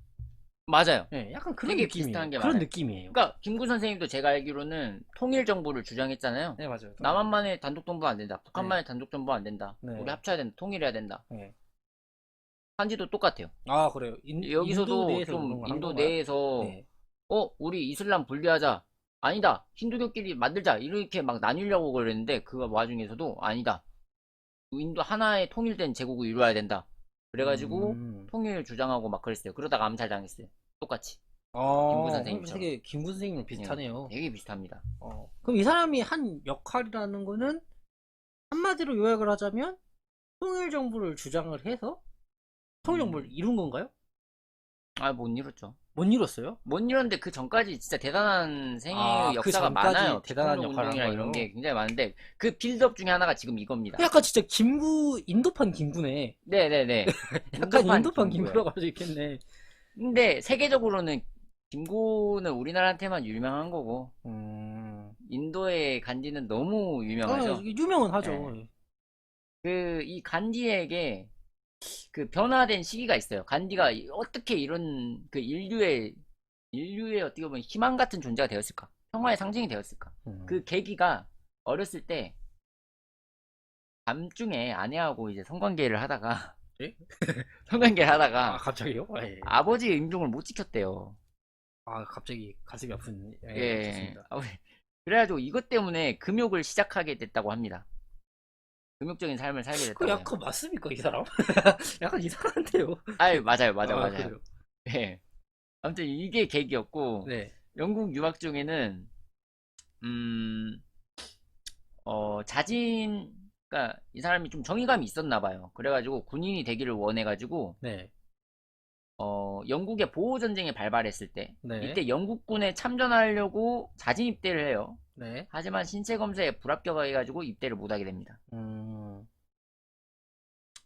맞아요. 예, 약간 그런 되게 느낌이에요. 비슷한 게 그런 많아요. 느낌이에요. 그러니까 김구 선생님도 제가 알기로는 통일 정부를 주장했잖아요. 네, 맞아요. 남한만의 단독 정부 안 된다. 네, 북한만의 단독 정부 안 된다. 우리 네, 합쳐야 된다. 통일해야 된다. 네. 한지도 똑같아요. 아, 그래요. 인도 여기서도 내에서 그런 좀 걸 한 인도 건가요? 내에서 네. 우리 이슬람 분리하자. 아니다. 힌두교끼리 만들자. 이렇게 막 나뉘려고 그랬는데 그 와중에서도 아니다. 인도 하나의 통일된 제국을 이루어야 된다. 그래가지고 음. 통일 주장하고 막 그랬어요. 그러다가 암살 당했어요. 똑같이. 김구 그럼 선생님처럼. 되게 김구 선생님이랑 예, 비슷하네요. 되게 비슷합니다. 그럼 이 사람이 한 역할이라는 거는 한마디로 요약을 하자면 통일 정부를 주장을 해서 통일 정부를 이룬 건가요? 아, 못 이뤘죠. 못 이뤘어요? 못 이뤘는데 그 전까지 진짜 대단한 아, 생애의 그 역사가 전까지 많아요. 대단한 피폭력 역할을 한 운동이랑 이런 거예요. 게 굉장히 많은데 그 빌드업 중에 하나가 지금 이겁니다. 약간 진짜 김구, 인도판 김구네. 네네네. 약간 인도판 인도판 김구예요. 김구라고 할 수 있겠네. 근데 세계적으로는 김구는 우리나라한테만 유명한 거고 인도의 간디는 너무 유명하죠. 이게 유명은 하죠. 예. 이 간디에게 그 변화된 시기가 있어요. 간디가 어떻게 이런 그 인류의 어떻게 보면 희망 같은 존재가 되었을까? 평화의 상징이 되었을까? 그 계기가 어렸을 때 밤중에 아내하고 이제 성관계를 하다가 예? 성관계를 아, 하다가 갑자기요? 예. 아버지의 임종을 못 지켰대요. 아, 갑자기 가슴이 아픈, 예, 예. 좋습니다. 그래가지고 이것 때문에 금욕을 시작하게 됐다고 합니다. 금욕적인 삶을 살게 그 됐다고요. 약간 맞습니까, 이 사람? 약간 이상한데요? 아유, 맞아요, 아, 맞아요. 그래요? 예. 아무튼 이게 계기였고, 네. 영국 유학 중에는, 음, 그러니까 이 사람이 좀 정의감이 있었나 봐요. 그래가지고 군인이 되기를 원해가지고, 네. 영국의 보호전쟁이 발발했을 때, 네. 이때 영국군에 참전하려고 자진 입대를 해요. 네. 하지만 신체 검사에 불합격해가지고 입대를 못하게 됩니다. 음,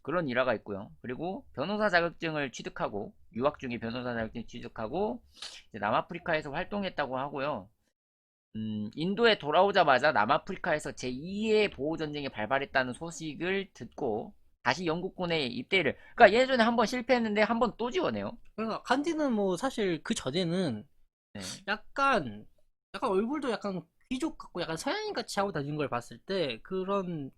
그런 일화가 있고요. 그리고 변호사 자격증을 취득하고 유학 중에 변호사 자격증 취득하고 이제 남아프리카에서 활동했다고 하고요. 인도에 돌아오자마자 남아프리카에서 제2의 보호전쟁이 발발했다는 소식을 듣고 다시 영국군에 입대를 그러니까 예전에 한번 실패했는데 한번 또 지원해요. 그러니까 간디는 뭐 사실 그 전에는 네. 약간, 약간 얼굴도 약간 귀족 같고 약간 서양인 같이 하고 다니는 걸 봤을 때 그런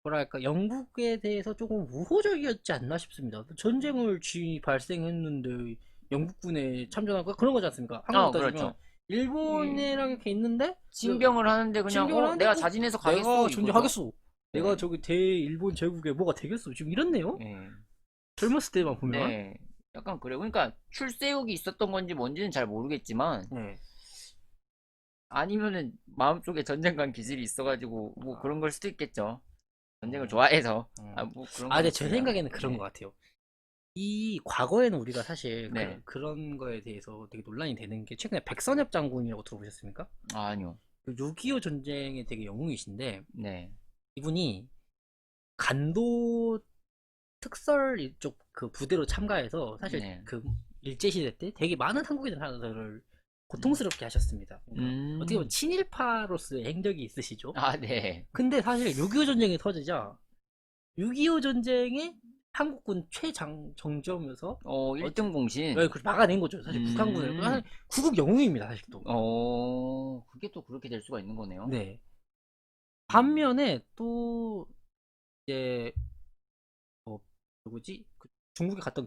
뭐랄까 영국에 대해서 조금 우호적이었지 않나 싶습니다. 전쟁을 발생했는데 영국군에 참전하고 그런 거지 않습니까? 한국으로 따지면 그렇죠. 일본이랑 이렇게 있는데 징병을 하는데 그냥 징병을 하는데 내가 자진해서 가겠어 내가 이거죠. 존재하겠어. 내가 네. 저기 대일본 제국에 뭐가 되겠어. 지금 이렇네요. 네. 젊었을 때만 보면. 네. 약간 그래요. 그러니까 출세욕이 있었던 건지 뭔지는 잘 모르겠지만 네. 아니면은 마음속에 전쟁관 기질이 있어가지고 뭐 아, 그런 걸 수도 있겠죠. 전쟁을 음, 좋아해서 음. 뭐 그런 아, 건 근데 제 없습니다. 생각에는 그런 것 네, 같아요. 이 과거에는 우리가 사실 네, 그런 거에 대해서 되게 논란이 되는 게 최근에 백선엽 장군이라고 들어보셨습니까? 아니요, 6.25 전쟁에 되게 영웅이신데 네, 이분이 간도 특설 이쪽 그 부대로 참가해서 사실 네, 그 일제시대 때 되게 많은 한국인들을 고통스럽게 하셨습니다. 그러니까 어떻게 보면 음, 친일파로서의 행적이 있으시죠. 네, 근데 사실 6.25 전쟁이 터지자 6.25 전쟁에 한국군 최정점에서 1등 공신, 그걸 막아낸 거죠. 사실 북한군을. 음, 구국 영웅입니다. 사실 또. 그게 또 그렇게 될 수가 있는 거네요. 네. 음, 반면에 또 이제 누구지? 중국에 갔던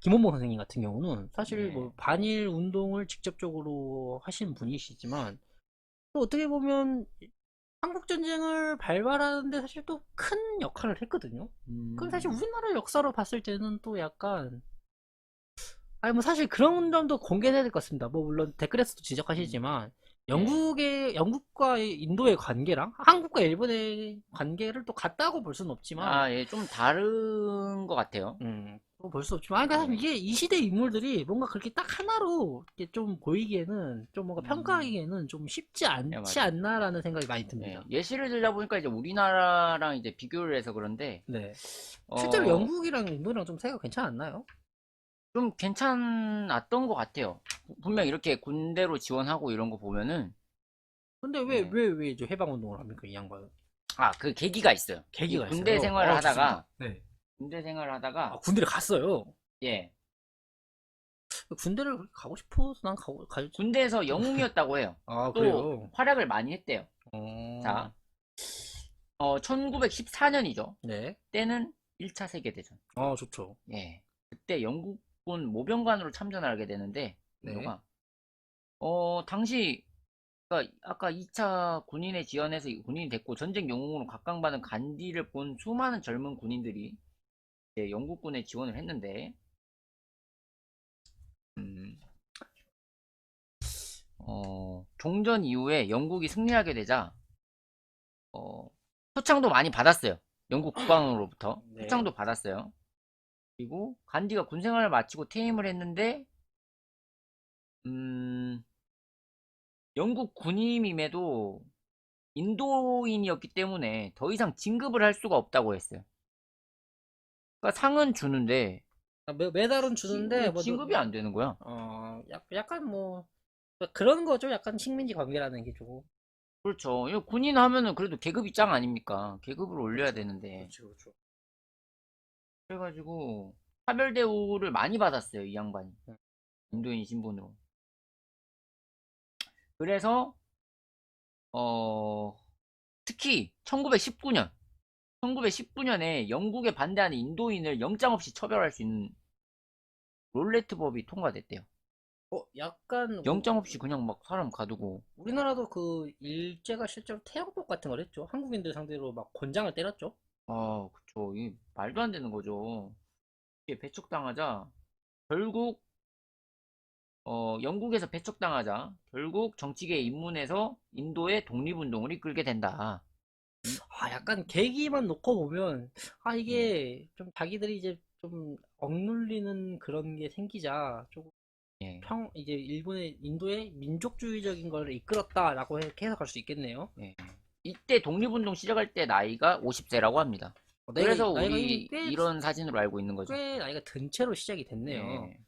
김원봉 선생님 같은 경우는 사실 네, 뭐 반일 운동을 직접적으로 하신 분이시지만 또 어떻게 보면 한국 전쟁을 발발하는데 사실 또 큰 역할을 했거든요. 그럼 사실 음, 우리나라 역사로 봤을 때는 또 약간 아니 뭐 사실 그런 점도 공개해야 될 것 같습니다. 뭐 물론 댓글에서도 지적하시지만 네, 영국과 인도의 관계랑 한국과 일본의 관계를 또 같다고 볼 수는 없지만 예, 좀 다른 것 같아요. 또 볼 수 없지만 아니, 그러니까 네, 이게 이 시대 인물들이 뭔가 그렇게 딱 하나로 이렇게 좀 보이기에는 좀 뭔가 음, 평가하기에는 좀 쉽지 네, 않지 맞아요. 않나라는 생각이 많이 예, 듭니다. 예시를 들다 보니까 이제 우리나라랑 이제 비교를 해서 그런데, 네. 실제로 어, 영국이랑 인도랑 좀 사이가 괜찮았나요? 좀 괜찮았던 것 같아요. 분명 이렇게 군대로 지원하고 이런 거 보면은, 근데 예. 왜 이제 해방 운동을 합니까, 이 양반은? 그 계기가 있어요. 이 계기가 군대 있어요. 생활을 좋습니다. 하다가, 네. 군대 생활을 하다가, 군대를 갔어요. 예, 군대를 그렇게 가고 싶어서 난 가야지. 군대에서 영웅이었다고 해요. 아, 또 그래요? 활약을 많이 했대요. 어, 자, 1914년이죠. 네. 때는 1차 세계대전. 아, 좋죠. 예. 그때 영국군 모병관으로 참전하게 되는데, 네. 인도가, 당시 그러니까 아까 2차 군인에 지원해서 군인이 됐고 전쟁 영웅으로 각광받은 간디를 본 수많은 젊은 군인들이 이제 영국군에 지원을 했는데 음, 종전 이후에 영국이 승리하게 되자 어, 표창도 많이 받았어요. 영국 국방으로부터 네. 표창도 받았어요. 그리고 간디가 군 생활을 마치고 퇴임을 했는데 영국 군임임에도 인도인이었기 때문에 더 이상 진급을 할 수가 없다고 했어요. 그러니까 상은 주는데 아, 메달은 주는데 뭐 진급이 안 되는 거야. 약간 뭐 그런 거죠. 약간 식민지 관계라는 게 조금. 그렇죠. 이거 군인 하면은 그래도 계급이 짱 아닙니까? 계급을 올려야 그렇죠. 되는데. 그렇죠, 그렇죠. 그래가지고 차별 대우를 많이 받았어요, 이 양반이. 네. 인도인 신분으로. 그래서 특히 1919년에 영국에 반대하는 인도인을 영장 없이 처벌할 수 있는 롤레트 법이 통과됐대요. 약간 영장 없이 그냥 막 사람 가두고. 우리나라도 그 일제가 실제로 태형법 같은 걸 했죠. 한국인들 상대로 막 권장을 때렸죠. 그쵸. 이 말도 안 되는 거죠. 이게 배척당하자 결국 영국에서 배척당하자 결국 정치계에 입문해서 인도의 독립운동을 이끌게 된다. 약간 계기만 놓고 보면 예, 이게 좀 자기들이 이제 좀 억눌리는 그런 게 생기자 조금 예, 이제 인도의 민족주의적인 걸 이끌었다라고 해석할 수 있겠네요. 예. 이때 독립운동 시작할 때 나이가 50세라고 합니다. 그래서 나이가 우리 이미 꽤, 이런 사진으로 알고 있는 거죠. 꽤 나이가 든 채로 시작이 됐네요. 예.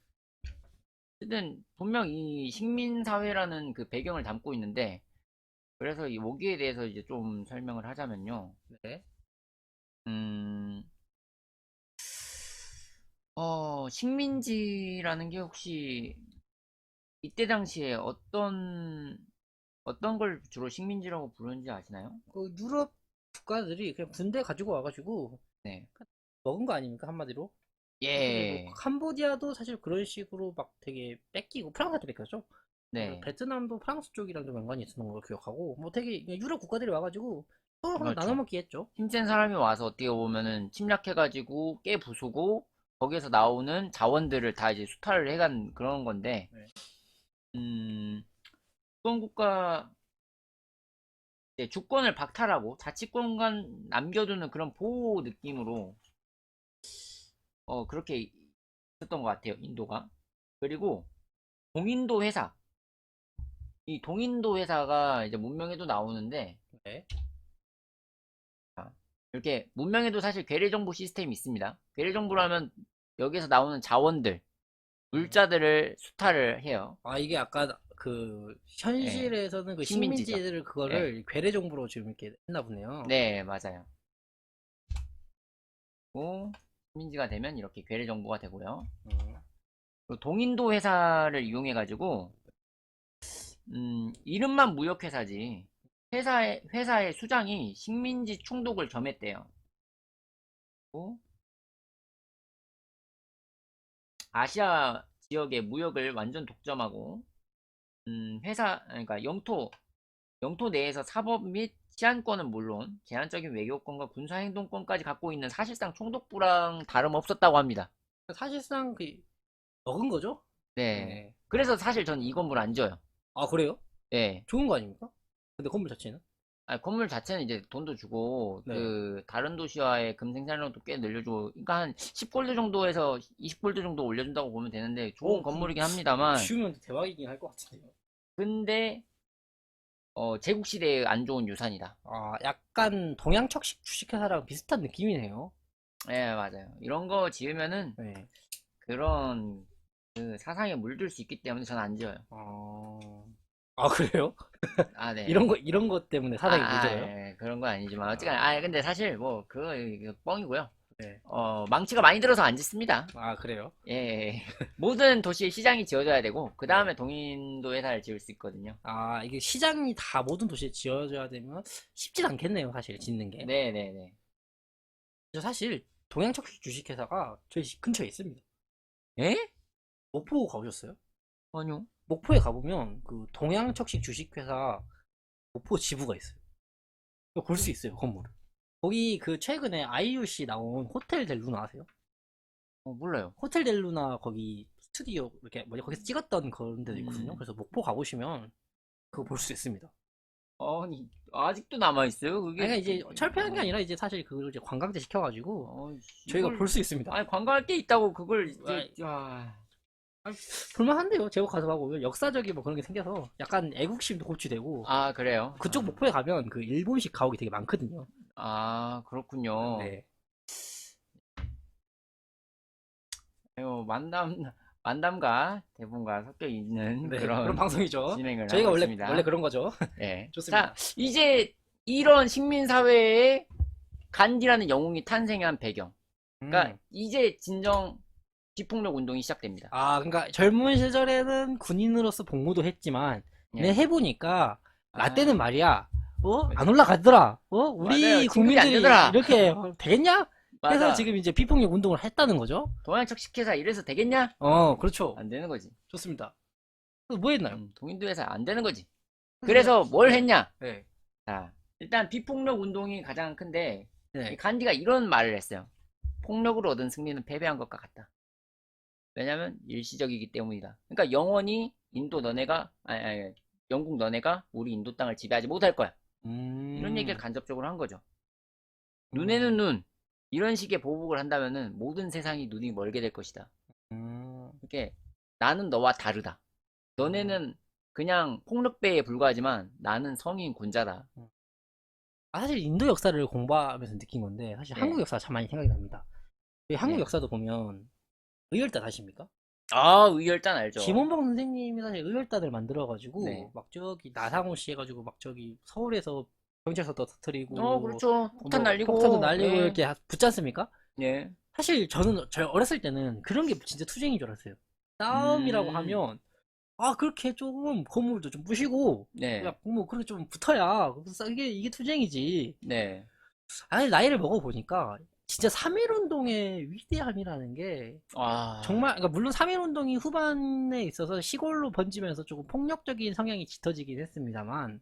어쨌든 분명 이 식민사회라는 그 배경을 담고 있는데 그래서 이 모기에 대해서 이제 좀 설명을 하자면요. 네. 음, 식민지라는 게 혹시 이때 당시에 어떤 걸 주로 식민지라고 부르는지 아시나요? 그 유럽 국가들이 그냥 군대 가지고 와가지고 네. 먹은 거 아닙니까 한마디로? 사실 뭐 예. 캄보디아도 사실 그런 식으로 막 되게 뺏기고 프랑스한테 뺏겼죠. 그리고 네. 베트남도 프랑스 쪽이랑 좀 연관이 있었던 걸로 기억하고 뭐 되게 그냥 유럽 국가들이 와가지고 서로 하나 나눠 그렇죠. 먹기 했죠. 힘센 사람이 와서 어떻게 보면은 침략해가지고 깨 부수고 거기에서 나오는 자원들을 다 이제 수탈을 해간 그런 건데, 네. 음, 주권국가 이제 주권을 박탈하고 자치권만 남겨두는 그런 보호 느낌으로 그렇게 있었던 것 같아요, 인도가. 그리고 동인도 회사, 이 동인도 회사가 이제 문명에도 나오는데 네. 자, 이렇게 문명에도 사실 괴뢰정보 시스템이 있습니다. 괴뢰정보라면 여기서 나오는 자원들, 음. 물자들을 수탈을 해요. 이게 아까 그 예, 현실에서는 그 식민지죠. 식민지들 예, 그거를 괴뢰 정보로 지금 이렇게 했나 보네요. 네, 맞아요. 고 식민지가 되면 이렇게 괴뢰정보가 되고요. 음. 그리고 동인도 회사를 이용해가지고 이름만 무역회사지 회사의 수장이 식민지 충독을 점했대요. 그리고 아시아 지역의 무역을 완전 독점하고 그러니까 영토 내에서 사법 및 치안권은 물론 제한적인 외교권과 군사행동권까지 갖고 있는 사실상 총독부랑 다름없었다고 합니다. 사실상 그 먹은 거죠? 네. 네. 그래서 사실 전 이 건물 안 줘요. 그래요? 네. 좋은 거 아닙니까? 근데 건물 자체는? 건물 자체는 이제 돈도 주고 네. 다른 도시와의 금생산량도 꽤 늘려주고 그러니까 한 10골드 정도에서 20골드 정도 올려준다고 보면 되는데 좋은 그 건물이긴 합니다만 지으면 대박이긴 할 것 같은데요. 근데 제국 시대에 안 좋은 유산이다. 약간 동양척식 주식회사랑 비슷한 느낌이네요. 예, 맞아요. 이런 거 지으면은 네. 그런 그 사상에 물들 수 있기 때문에 저는 안 지어요. 그래요? 아, 네. 이런 것 때문에 사장이 물들어요? 예, 그런 건 아니지만 어쨌든 아, 근데 사실 뭐 그거 뻥이고요. 네. 망치가 많이 들어서 안 짓습니다. 그래요? 예, 예. 모든 도시에 시장이 지어져야 되고 그 네. 다음에 동인도 회사를 지을 수 있거든요. 이게 시장이 다 모든 도시에 지어져야 되면 쉽진 않겠네요, 사실, 짓는 게. 네, 네, 네. 저 사실, 동양척식 주식회사가 저희 집 근처에 있습니다. 예? 목포 가보셨어요? 아니요. 목포에 가보면, 그, 동양척식 주식회사 목포 지부가 있어요. 볼 수 있어요, 건물을. 거기 그 최근에 IUC 나온 호텔 델루나 아세요? 몰라요. 호텔 델루나 거기 스튜디오, 이렇게, 거기서 찍었던 그런 데도 있거든요. 음, 그래서 목포 가보시면, 그거 볼 수 있습니다. 아니 아직도 남아 있어요? 그게 그러니까 이제 철폐한 게 아니라 이제 사실 그걸 이제 관광지 시켜가지고, 저희가 이걸 볼 수 있습니다. 아니 관광할 게 있다고 그걸 아, 이제 볼만한데요. 제국 가서 보면 역사적인 뭐 그런 게 생겨서 약간 애국심도 고취되고 아, 그래요? 그쪽 목포에 가면 그 일본식 가옥이 되게 많거든요. 그렇군요. 네. 아유, 만담과 대본과 섞여 있는 네, 그런 그런 방송이죠. 진행을 저희가 하고 원래 있습니다. 그런 거죠. 예. 자, 좋습니다. 이제 이런 식민사회에 간디라는 영웅이 탄생한 배경. 그러니까 음. 이제 진정 비폭력 운동이 시작됩니다. 아, 그러니까 젊은 시절에는 군인으로서 복무도 했지만, 내 예. 해보니까, 라떼는 아, 말이야, 안 그죠. 올라가더라. 맞아요. 우리 진급이 안 국민들이 되더라. 이렇게 되겠냐? 해서 맞아. 지금 이제 비폭력 운동을 했다는 거죠. 동양척 식회사 이래서 되겠냐? 그렇죠. 안 되는 거지. 좋습니다. 그래서 뭐 했나요? 동인도에서 안 되는 거지. 그래서 그래서 뭘 네, 했냐? 네, 자, 일단 비폭력 운동이 가장 큰데 이 네. 간디가 이런 말을 했어요. 폭력으로 얻은 승리는 패배한 것과 같다. 왜냐면 일시적이기 때문이다. 그러니까 영원히 인도 너네가 아니, 영국 너네가 우리 인도 땅을 지배하지 못할 거야. 이런 얘기를 음, 간접적으로 한 거죠. 눈에는 음, 눈. 이런 식의 보복을 한다면은 모든 세상이 눈이 멀게 될 것이다. 음, 이렇게 나는 너와 다르다. 음. 너네는 그냥 폭력배에 불과하지만 나는 성인 군자다. 사실 인도 역사를 공부하면서 느낀 건데, 사실 한국 네, 역사가 참 많이 생각이 납니다. 이 한국 네. 역사도 보면, 의열단 아십니까? 의열단 알죠? 김원봉 선생님이 사실 의열단을 만들어가지고 네. 막 저기 나상호 씨 해가지고 막 저기 서울에서 경찰서도 터뜨리고 그렇죠. 폭탄 뭐 폭탄도 날리고, 날리고 예, 이렇게 붙지 않습니까? 예. 사실 저 어렸을 때는 그런 게 진짜 투쟁인 줄 알았어요. 싸움이라고 음, 하면 그렇게 좀 건물도 좀 부시고 네, 야뭐 그렇게 좀 붙어야 이게 투쟁이지. 네. 아니 나이를 먹어보니까 진짜 3.1운동의 위대함이라는 게 아, 정말, 그러니까 물론 3.1운동이 후반에 있어서 시골로 번지면서 조금 폭력적인 성향이 짙어지긴 했습니다만,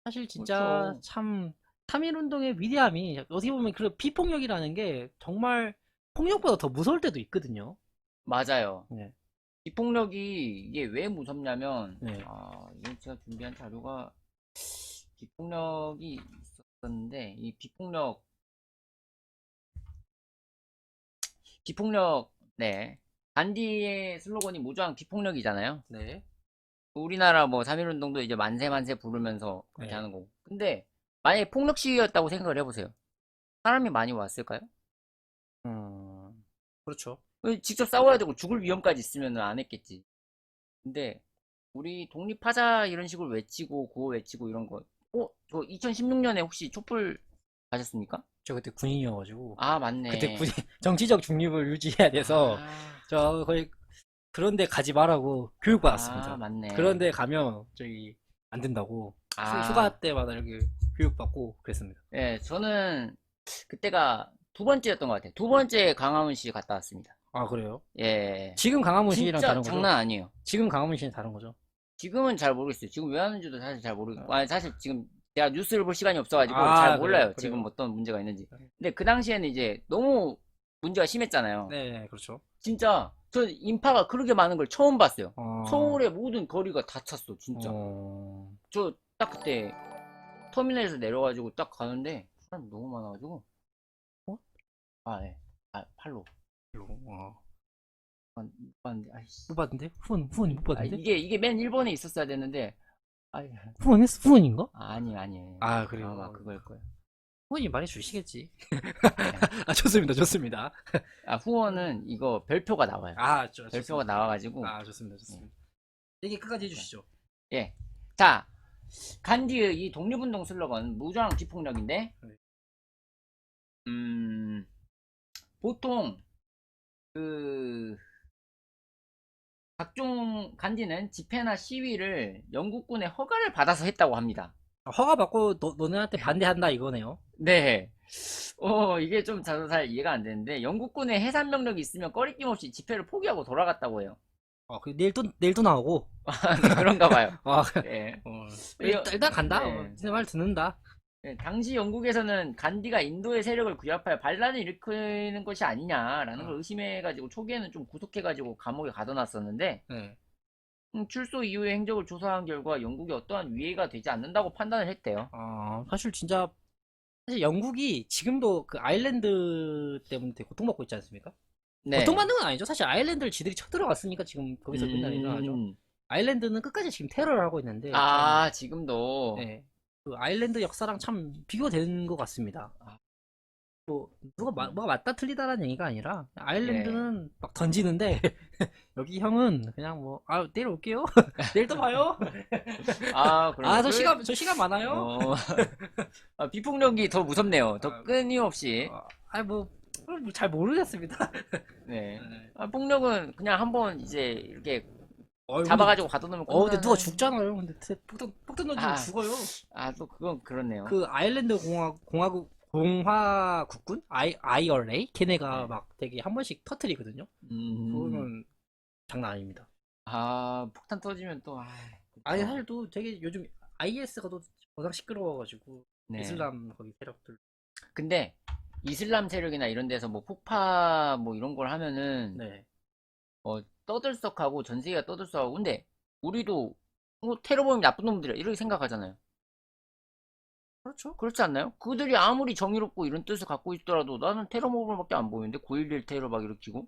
사실 진짜 그렇죠. 참, 3.1운동의 위대함이, 어떻게 보면 그 비폭력이라는 게 정말 폭력보다 더 무서울 때도 있거든요. 맞아요. 네, 비폭력이 이게 왜 무섭냐면, 네, 이게 제가 준비한 자료가 비폭력이 있었는데, 이 비폭력, 네. 간디의 슬로건이 무저항 비폭력이잖아요. 네, 우리나라 뭐 3.1운동도 이제 만세 만세 부르면서 그렇게 네. 하는 거고. 근데 만약에 폭력 시위였다고 생각을 해보세요. 사람이 많이 왔을까요? 그렇죠. 직접 싸워야 되고 죽을 위험까지 있으면 안 했겠지. 근데 우리 독립하자 이런 식으로 외치고 구호 외치고 이런 거. 저 2016년에 혹시 촛불 가셨습니까? 저 그때 군인이어가지고, 그때 맞네. 정치적 중립을 유지해야 돼서, 아, 저 거의 그런데 가지 말라고 교육받았습니다. 맞네. 그런데 가면 저기 안 된다고 아, 휴가 때마다 이렇게 교육받고 그랬습니다. 예, 저는 그때가 두 번째였던 것 같아요. 두 번째 강화문 시 갔다 왔습니다. 아, 그래요? 예, 지금 강화문 시위랑 진짜 다른 거죠? 장난 아니에요. 지금 강화문 시위는 다른 거죠? 지금은 잘 모르겠어요. 지금 왜 하는지도 사실 잘 모르겠고, 어. 사실 지금 제가 뉴스를 볼 시간이 없어가지고 잘 그래요, 몰라요. 지금 그래요. 어떤 문제가 있는지. 근데 그 당시에는 이제 너무 문제가 심했잖아요. 네, 그렇죠. 진짜 저 인파가 그렇게 많은 걸 처음 봤어요. 어, 서울의 모든 거리가 다 찼어, 진짜. 어, 저 딱 그때 터미널에서 내려가지고 딱 가는데 사람 너무 많아가지고, 어? 예. 팔로. 어. 못 봤는데, 아이씨. 못 받은데? 후원이 못 받은데? 이게 맨 일본에 있었어야 되는데, 아, 후원인가? 아니. 아, 아마 그래요. 그걸 거예요. 후원이 말해주시겠지. 예. 좋습니다, 좋습니다. 후원은 이거 별표가 나와요. 별표가 좋습니다. 나와가지고, 좋습니다, 예. 좋습니다. 얘기 끝까지 해주시죠. 예. 자, 간디의 이 독립운동 슬로건, 무저항 비폭력인데, 네. 음, 보통, 그, 각종 간디는 집회나 시위를 영국군의 허가를 받아서 했다고 합니다. 허가 받고 너네한테 반대한다 이거네요. 네. 이게 좀 저도 잘 이해가 안 되는데, 영국군의 해산 명령이 있으면 꺼리낌 없이 집회를 포기하고 돌아갔다고 해요. 내일도 나오고. 그런가 봐요. 아, 예. 일단 간다. 예. 내 말 듣는다. 예, 당시 영국에서는 간디가 인도의 세력을 규합하여 반란을 일으키는 것이 아니냐라는 걸 어, 의심해가지고 초기에는 좀 구속해가지고 감옥에 가둬놨었는데 네. 출소 이후의 행적을 조사한 결과 영국에 어떠한 위해가 되지 않는다고 판단을 했대요. 사실 진짜 사실 영국이 지금도 그 아일랜드 때문에 되게 고통받고 있지 않습니까? 네. 보통 만든 건 아니죠. 사실 아일랜드를 지들이 쳐들어갔으니까 지금 거기서 끝나는 일어나죠. 음. 아일랜드는 끝까지 지금 테러를 하고 있는데 참, 아, 지금도. 네, 그 아일랜드 역사랑 참 비교되는 것 같습니다. 아, 뭐 누가 뭐가 맞다 틀리다라는 얘기가 아니라 예. 아일랜드는 막 던지는데 여기 형은 그냥 뭐 아 내일 올게요. 내일 또 봐요. 아, 그럼 아 저 시간 많아요. 어, 아, 비폭력이 더 무섭네요. 더 아, 끊임없이. 아뭐 잘 모르겠습니다. 네. 네. 아, 폭력은 그냥 한번 이제 이렇게 근데, 잡아가지고 가둬놓으면 근데 누가 끝나는. 죽잖아요. 근데 폭탄 던지면 아, 죽어요. 아, 또 그건 그렇네요. 그 아일랜드 공화국군 IRA 걔네가 네. 막 되게 한 번씩 터트리거든요. 음, 그거는 장난 아닙니다. 아, 폭탄 터지면 또, 아, 아니 그쵸. 사실 또 되게 요즘 IS가 또 워낙 시끄러워가지고 네. 이슬람 거기 세력들. 근데 이슬람 세력이나 이런 데서 뭐 폭파 뭐 이런 걸 하면은 네. 떠들썩하고 전 세계가 떠들썩하고 근데 우리도 테러 보면 나쁜 놈들이야 이렇게 생각하잖아요. 그렇죠. 그렇지 않나요? 그들이 아무리 정의롭고 이런 뜻을 갖고 있더라도 나는 테러 모범밖에 안 보이는데 9.11 테러 막 일으키고.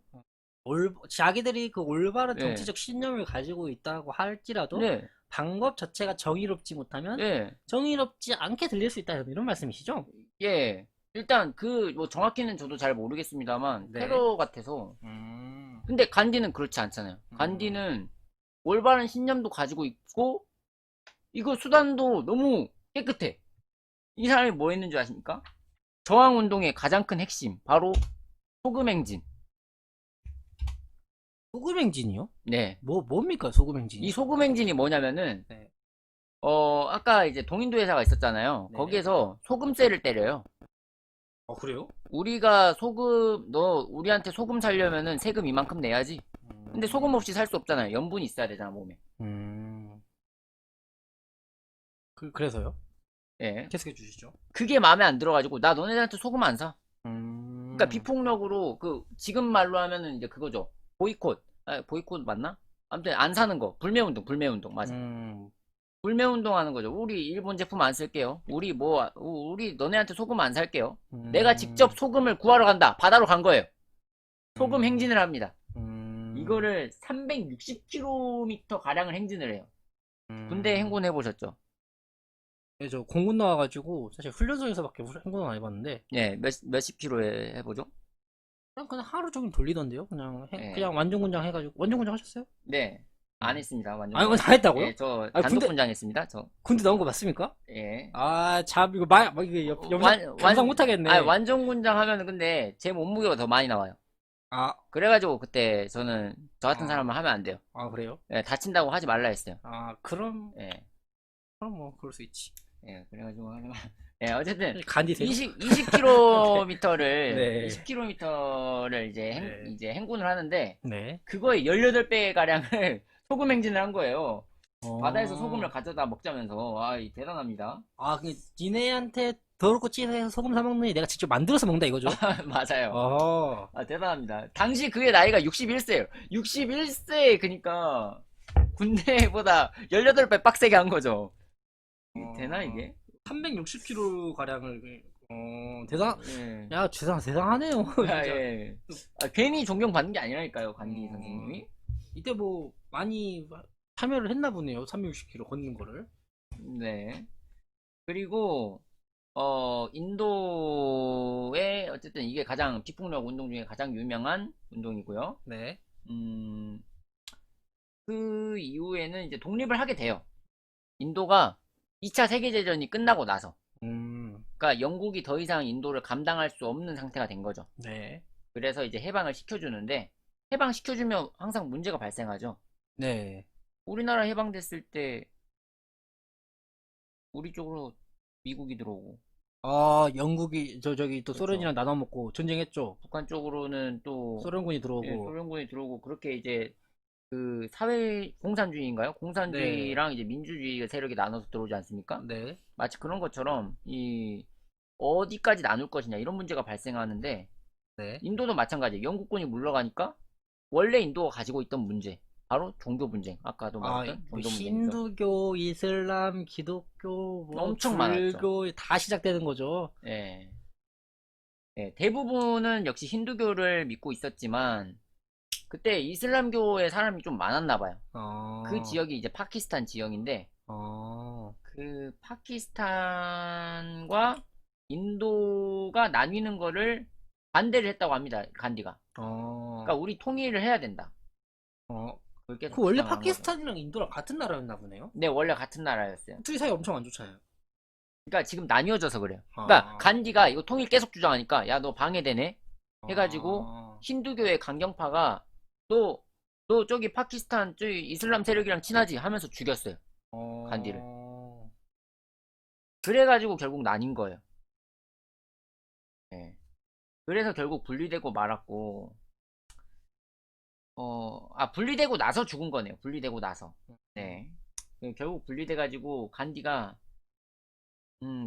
자기들이 그 올바른 네. 정치적 신념을 가지고 있다고 할지라도 네. 방법 자체가 정의롭지 못하면 네. 정의롭지 않게 들릴 수 있다 이런 말씀이시죠? 예. 일단 뭐 정확히는 저도 잘 모르겠습니다만 네. 테러 같아서. 음. 근데 간디는 그렇지 않잖아요. 음. 간디는 올바른 신념도 가지고 있고 이거 수단도 너무 깨끗해. 이 사람이 뭐 했는 줄 아십니까? 저항운동의 가장 큰 핵심 바로 소금행진. 소금행진이요? 네. 뭡니까 소금행진이? 이 소금행진이 뭐냐면은 네. 아까 이제 동인도 회사가 있었잖아요. 네. 거기에서 소금세를 때려요. 그래요? 우리가 너 우리한테 소금 살려면은 세금 이만큼 내야지. 근데 소금 없이 살 수 없잖아요. 염분이 있어야 되잖아, 몸에. 음. 그래서요? 예. 계속해 주시죠. 그게 마음에 안 들어가지고, 나 너네들한테 소금 안 사. 그러니까 음. 비폭력으로, 지금 말로 하면은 이제 그거죠. 보이콧. 아, 보이콧 맞나? 아무튼 안 사는 거. 불매운동. 맞아. 음. 불매운동 하는 거죠. 우리 일본 제품 안 쓸게요. 우리 너네한테 소금 안 살게요. 내가 음. 직접 소금을 구하러 간다. 바다로 간 거예요. 소금 음. 행진을 합니다. 음. 이거를 360km 가량을 행진을 해요. 군대 음. 행군 해보셨죠? 네, 저 공군 나와가지고 사실 훈련소에서밖에 행군을 안 해봤는데 예, 몇십 킬로에 해보죠? 그냥 하루 종일 돌리던데요. 그냥 예, 그냥 완전군장 해가지고 완전군장 하셨어요? 네. 안 했습니다, 완전 아 이거 군장. 다 했다고요? 예, 저 아 단독 군장 했습니다, 저. 군대 나온 거 맞습니까? 예. 아 참 이거 막 이게 여기서 감상 못 하겠네. 완전 군장 하면은 근데 제 몸무게가 더 많이 나와요. 아, 그래가지고 그때 저는 저 같은 아, 사람은 하면 안 돼요. 그래요? 예, 다친다고 하지 말라 했어요. 아 그럼 예, 뭐 그럴 수 있지. 예, 그래가지고 예, 어쨌든 간디세요? 20km를 네. 20km를 네. 이제 행군을 하는데 네. 그거의 18배 가량을 소금 행진을 한 거예요. 바다에서 소금을 어. 가져다 먹자면서 대단합니다. 그 니네한테 더럽고 찌해서 소금 사 먹느니 내가 직접 만들어서 먹는다 이거죠? 맞아요. 어. 대단합니다. 당시 그의 나이가 61세예요. 61세 그니까 군대보다 18배 빡세게 한 거죠. 이게 되나 이게? 360kg 가량을 대단. 예. 야 대단하네요. 아, 진짜. 예. 괜히 존경받는 게 아니라니까요, 간디 어, 선생님이. 이때 뭐 많이 참여를 했나 보네요. 360kg 걷는 거를. 네. 그리고 인도의 어쨌든 이게 가장 비폭력 운동 중에 가장 유명한 운동이고요. 네. 음, 그 이후에는 이제 독립을 하게 돼요. 인도가 2차 세계대전이 끝나고 나서. 음. 그러니까 영국이 더 이상 인도를 감당할 수 없는 상태가 된 거죠. 네. 그래서 이제 해방을 시켜주는데 해방시켜주면 항상 문제가 발생하죠. 네. 우리나라 해방됐을 때 우리 쪽으로 미국이 들어오고 영국이 저기 또 그렇죠. 소련이랑 나눠 먹고 전쟁했죠. 북한 쪽으로는 또 소련군이 예, 들어오고. 소련군이 들어오고 그렇게 이제 그 사회 공산주의인가요? 네. 공산주의랑 이제 민주주의 세력이 나눠서 들어오지 않습니까? 네. 마치 그런 것처럼 이 어디까지 나눌 것이냐 이런 문제가 발생하는데 네. 인도도 마찬가지예요. 영국군이 물러가니까 원래 인도가 가지고 있던 문제 바로 종교 분쟁 아까도 말했던 뭐 종교 분쟁이죠. 힌두교, 이슬람, 기독교, 뭐 엄청 많았죠. 불교 다 시작되는 거죠. 예. 예, 대부분은 역시 힌두교를 믿고 있었지만 그때 이슬람교의 사람이 좀 많았나 봐요. 그 어, 지역이 이제 파키스탄 지역인데 어, 그 파키스탄과 인도가 나뉘는 거를 반대를 했다고 합니다. 간디가. 어, 그러니까 우리 통일을 해야 된다. 어. 그걸 계속 그 원래 주장을 한 거죠. 파키스탄이랑 인도랑 같은 나라였나 보네요. 네, 원래 같은 나라였어요. 둘이 사이 엄청 안 좋잖아요. 그러니까 지금 나뉘어져서 그래요. 그러니까 아, 간디가 이거 통일 계속 주장하니까 야, 너 방해되네 해가지고 아, 힌두교의 강경파가 너 저기 파키스탄 저기 이슬람 세력이랑 친하지 하면서 죽였어요. 간디를. 어, 그래가지고 결국 나뉜 거예요. 예. 그래서 결국 분리되고 말았고, 분리되고 나서 죽은 거네요. 분리되고 나서. 네. 결국 분리돼가지고 간디가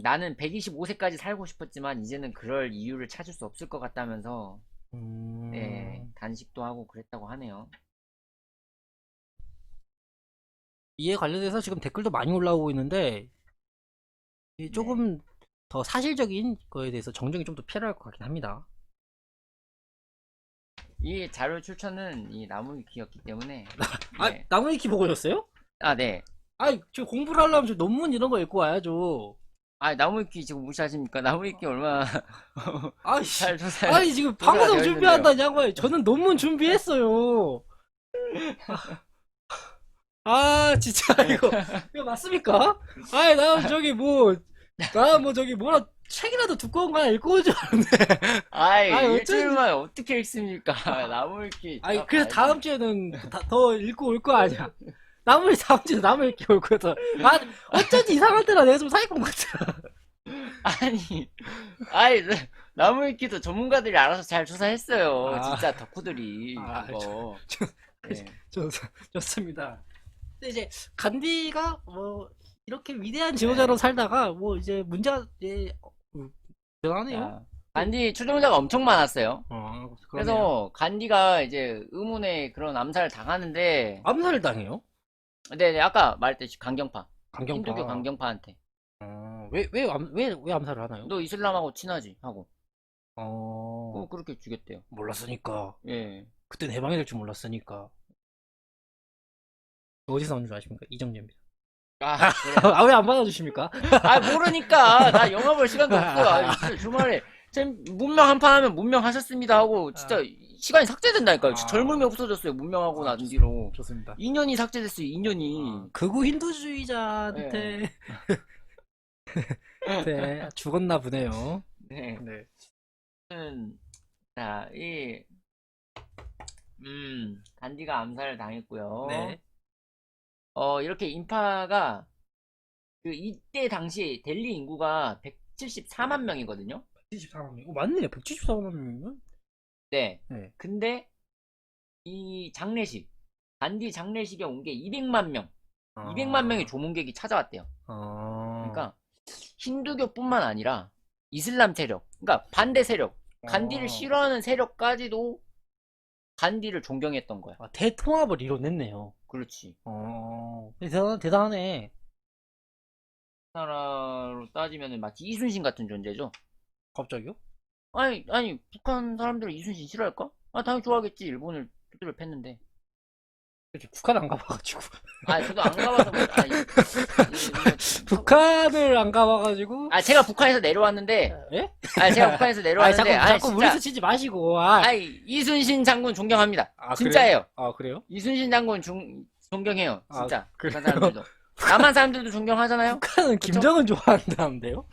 나는 125세까지 살고 싶었지만 이제는 그럴 이유를 찾을 수 없을 것 같다면서 네, 음, 단식도 하고 그랬다고 하네요. 이에 관련해서 지금 댓글도 많이 올라오고 있는데, 이 네. 조금 더 사실적인 거에 대해서 정정이 좀 더 필요할 것 같긴 합니다. 이 자료 출처는 이 나무위키였기 때문에 아, 네. 나무위키 보고 오셨어요? 아, 네. 아이, 저 공부를 하려면 저 논문 이런 거 읽고 와야죠. 아, 나무위키 지금 무시하십니까? 나무위키 얼마나 아이씨, 잘 아니, 지금 조사가 방송 되어 있는데요. 준비한다는 양반이 저는 논문 준비했어요. 아, 진짜, 이거 맞습니까? 아이, 나 뭐 저기 뭐라, 책이라도 두꺼운 거 하나 읽고 온 줄 알았네. 아이, 아이, 어쩐지. 일주일만 어떻게 읽습니까? 나무위키 아이, 다 그래서 봐야지. 다음 주에는 더 읽고 올 거 아니야. 다음 주에 나무 읽기 올 거다. 아, 어쩐지 이상한 데라 내가 좀 사기꾼 같아. 아니, 아이, 나무위키도 전문가들이 알아서 잘 조사했어요. 아, 진짜 덕후들이 아, 그거. 좋, 네. 좋, 좋습니다. 근데 이제 간디가 뭐 이렇게 위대한 지도자로 네. 살다가 뭐 이제 문제가 이제 대단하네요. 자, 간디 추종자가 엄청 많았어요. 그러네요. 그래서 간디가 이제 의문의 그런 암살을 당하는데, 암살을 당해요? 네네, 아까 말했듯이 강경파. 힌두교 강경파. 강경파한테. 왜 암살을 하나요? 너 이슬람하고 친하지? 하고. 어, 그렇게 죽였대요. 몰랐으니까. 예. 그땐 해방이 될 줄 몰랐으니까. 어디서 나온 줄 아십니까? 이정재입니다. 아, 그래요? 아, 왜 안 받아주십니까? 아, 모르니까. 나 영화 볼 시간도 없어요. 아, 진짜 주말에. 쌤, 문명 한 판 하면 문명 하셨습니다 하고, 진짜 시간이 삭제된다니까요. 진짜 아, 젊음이 없어졌어요. 문명하고 아, 난 뒤로. 좋습니다. 2년이 삭제됐어요, 2년이. 극우 예. 힌두주의자한테 네, 죽었나 보네요. 네. 네. 자, 간디가 암살을 당했고요. 네. 이렇게 인파가, 이때 당시 델리 인구가 174만 명이거든요? 174만 명. 맞네. 174만 명이면? 네. 네. 근데, 이 간디 장례식에 온 게 200만 명. 200만 명의 아, 조문객이 찾아왔대요. 아, 그러니까, 힌두교뿐만 아니라, 이슬람 세력, 그러니까 반대 세력, 간디를 어, 싫어하는 세력까지도 간디를 존경했던 거야. 대통합을 이뤄냈네요. 그렇지. 대단하네. 나라로 따지면 마치 이순신 같은 존재죠. 갑자기요? 아니, 북한 사람들은 이순신 싫어할까? 아, 당연히 좋아하겠지. 일본을 두드려 팼는데. 이렇게 북한 안 가봐가지고. 아, 저도 안 가봐서, 북한을 안 가봐가지고. 제가 북한에서 내려왔는데, 예? 제가 북한에서 아니, 내려왔는데, 자꾸 무리수 진짜, 치지 마시고. 아, 이순신 장군 존경합니다. 그래요? 진짜예요. 아, 그래요? 이순신 장군 존경해요. 아, 진짜. 그래요? 북한 사람들도. 남한 사람들도 존경하잖아요? 북한은 그쵸? 김정은 좋아한다는데요?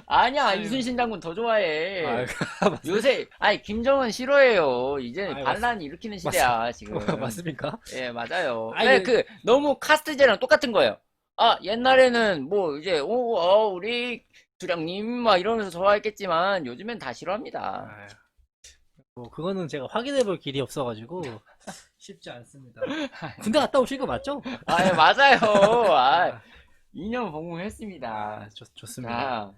아니야, 아유. 이순신 장군 더 좋아해. 맞, 요새, 김정은 싫어해요. 이제 아유, 반란 일으키는 시대야, 지금. 맞습니까? 예, 맞아요. 아니, 너무 카스트제랑 똑같은 거예요. 옛날에는 뭐, 이제, 우리 주령님, 막 이러면서 좋아했겠지만, 요즘엔 다 싫어합니다. 아유, 뭐, 그거는 제가 확인해 볼 길이 없어가지고, 쉽지 않습니다. 군대 갔다 오신 거 맞죠? 예, 맞아요. 아, 2년 복무했습니다. 좋습니다. 자,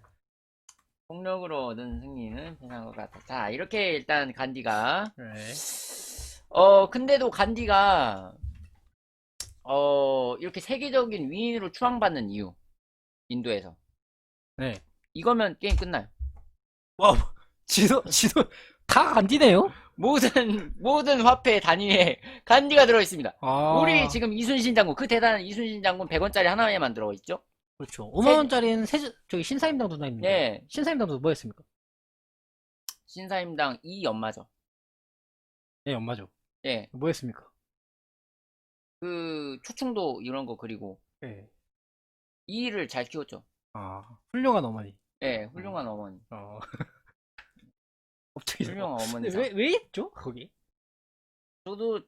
폭력으로 얻은 승리는 편한 것 같아. 자, 이렇게 일단 간디가, 네. 근데도 간디가, 이렇게 세계적인 위인으로 추앙받는 이유, 인도에서. 네. 이거면 게임 끝나요. 와, 지도 다 간디네요? 모든 화폐 단위에 간디가 들어있습니다. 아, 우리 지금 이순신 장군, 그 대단한 이순신 장군 100원짜리 하나에만 들어있죠? 그렇죠. 5만원짜리는 저기 신사임당도 나 있는데. 네. 신사임당도 뭐였습니까? 신사임당 이 연마죠. 네, 엄마죠. 예. 뭐였습니까? 그 초충도 이런 거 그리고 네. 이를 잘 키웠죠. 아, 훌륭한 어머니. 예, 훌륭한 어머니. 어. 갑자기 훌륭한 근데 어머니상. 왜 있죠? 거기? 저도